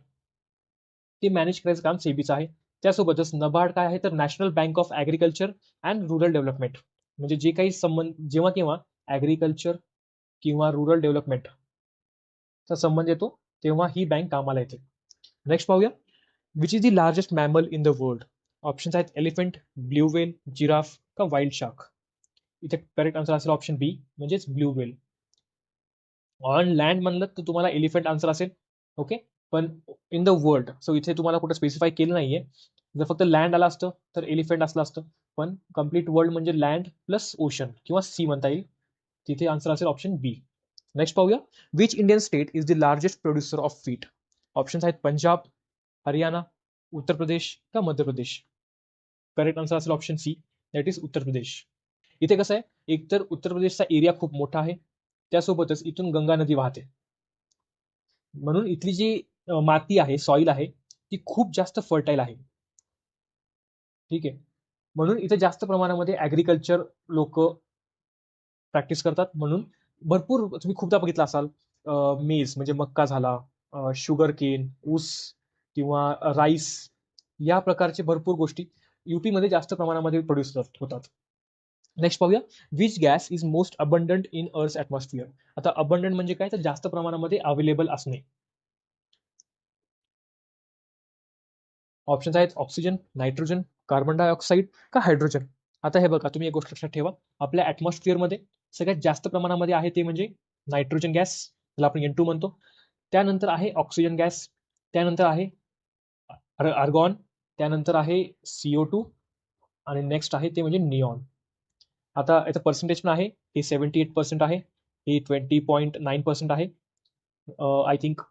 Speaker 1: ते मॅनेज करायचं काम सेबीचं आहे. त्यासोबतच नबार्ड काय आहे, तर national bank of agriculture and rural development, म्हणजे जे काही संबंध जेव्हा केव्हा ॲग्रिकल्चर किंवा रुरल डेव्हलपमेंटचा संबंध येतो, तेव्हा ही बँक कामाला येते. नेक्स्ट पाहूया, which is the largest mammal in the world. Options आहेत एलिफंट, ब्ल्यू व्हेल, जिराफ का वाईल्ड शार्क. इथे करेक्ट आन्सर असेल ऑप्शन बी, म्हणजेच ब्ल्यू व्हेल. ऑन लँड म्हणलं तर तुम्हाला एलिफंट आन्सर असेल, ओके, पण इन द वर्ल्ड, सो इथे तुम्हाला कुठं स्पेसिफाय केलं नाहीये. जर फक्त लँड आला असतं तर एलिफंट असलं असतं, पण कम्प्लीट वर्ल्ड म्हणजे लँड प्लस ओशन किंवा सी म्हणता येईल, तिथे आन्सर असेल ऑप्शन बी. नेक्स्ट पाहूया, which Indian state is the largest producer of wheat. Options आहेत पंजाब, हरियाणा, उत्तर प्रदेश का मध्य प्रदेश. करेक्ट आन्सर असेल option C, that is Uttar Pradesh. इथे कसं आहे, एकतर उत्तर प्रदेशचा एरिया खूप मोठा आहे, त्यासोबतच इथून गंगा नदी वाहते, म्हणून इथली जी माती आहे, सॉइल आहे, ती खूप जास्त फर्टाईल आहे. ठीक आहे, म्हणून इथे जास्त प्रमाणामध्ये ऍग्रिकल्चर लोक प्रॅक्टिस करतात. म्हणून भरपूर तुम्ही खूपदा बघितलं असाल, मेज म्हणजे मक्का झाला, शुगर केन, ऊस किंवा राईस, या प्रकारचे भरपूर गोष्टी युपी मध्ये जास्त प्रमाणामध्ये प्रोड्यूस होतात. नेक्स्ट पाहूया, which gas is most abundant in अर्थ ॲटमॉस्फिअर. आता अबंडंट म्हणजे काय, तर जास्त प्रमाणामध्ये अवेलेबल असणे. ऑप्शन्स आहेत ऑक्सिजन, नायट्रोजन, कार्बन डायऑक्साईड का हायड्रोजन. आता हे बघा, तुम्ही एक गोष्ट लक्षात ठेवा, आपल्या ॲटमॉस्फिअरमध्ये सगळ्यात जास्त प्रमाणामध्ये आहे ते म्हणजे नायट्रोजन गॅस, त्याला आपण N2 म्हणतो. त्यानंतर आहे ऑक्सिजन गॅस, त्यानंतर आहे आर्गॉन, त्यानंतर आहे CO2, आणि नेक्स्ट आहे ते म्हणजे निऑन. आता याचं पर्सेंटेज पण आहे, हे 78% आहे, हे 20.9% आहे. आय थिंक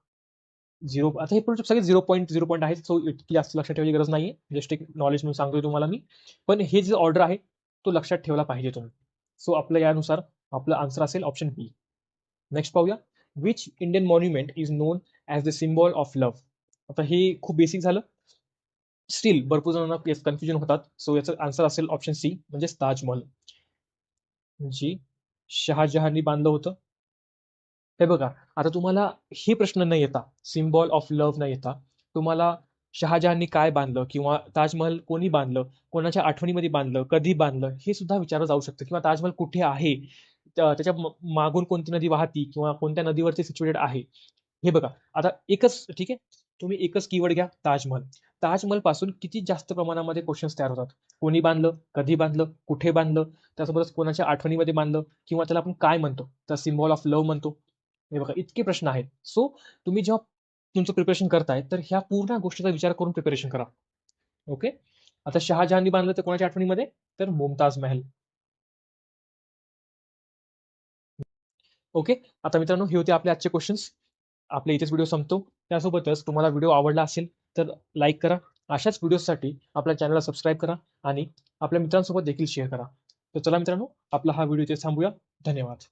Speaker 1: 0, आता हे पण सगळे 0.0 आहेत, सो इतकी जास्त लक्षात ठेवायची गरज नाहीये, जस्ट एक नॉलेज म्हणून सांगतोय तुम्हाला मी. पण हे जे ऑर्डर आहे तो लक्षात ठेवला पाहिजे तुम्ही. सो आपलं यानुसार आपलं आन्सर असेल ऑप्शन बी. नेक्स्ट पाहूया, which Indian monument is known as the symbol of love. आता हे खूप बेसिक झालं, स्टील भरपूर जणांना कन्फ्युजन होतात. सो याचं आन्सर असेल ऑप्शन सी, म्हणजे ताजमहल, जी शहाजहाननी बांधलं होतं. हे बघा, आता तुम्हाला हे प्रश्न न येता, सिम्बॉल ऑफ लव्ह न येता, तुम्हाला शहाजहाननी काय बांधलं किंवा ताजमहल कोणी बांधलं, कोणाच्या आठवणीमध्ये बांधलं, कधी बांधलं, हे सुद्धा विचारलं जाऊ शकतं, किंवा ताजमहल कुठे आहे, त्याच्या मागून कोणती नदी वाहती किंवा कोणत्या नदीवरती सिच्युएटेड आहे. हे बघा, आता एकच, ठीक आहे, तुम्ही एकच कीवर्ड घ्या, ताजमहल. ताजमहल पासून किती जास्त प्रमाणामध्ये क्वेश्चन्स तयार होतात. कोणी बांधलं, कधी बांधलं, कुठे बांधलं, त्यासोबतच कोणाच्या आठवणीमध्ये बांधलं, किंवा त्याला आपण काय म्हणतो, तर सिम्बॉल ऑफ लव्ह म्हणतो. हे बघा, इतके प्रश्न आहेत. सो तुम्ही जेव्हा तुमचं प्रिपरेशन करताय, तर ह्या पूर्ण गोष्टीचा विचार करून प्रिपरेशन करा. ओके, आता शहाजहाननी बांधलं तर कोणाच्या आठवणीमध्ये, तर मुमताज महल. ओके, आता मित्रांनो, हे होते आपले आजचे क्वेश्चन्स. आपल्या इथेच व्हिडिओ संपतो. त्यासोबतच तुम्हाला व्हिडिओ आवडला असेल तर लाईक करा, अशाच व्हिडिओसाठी आपल्या चॅनलला सबस्क्राईब करा, आणि आपल्या मित्रांसोबत देखील शेअर करा. तर चला मित्रांनो, आपला हा व्हिडिओ इथे थांबूया. धन्यवाद.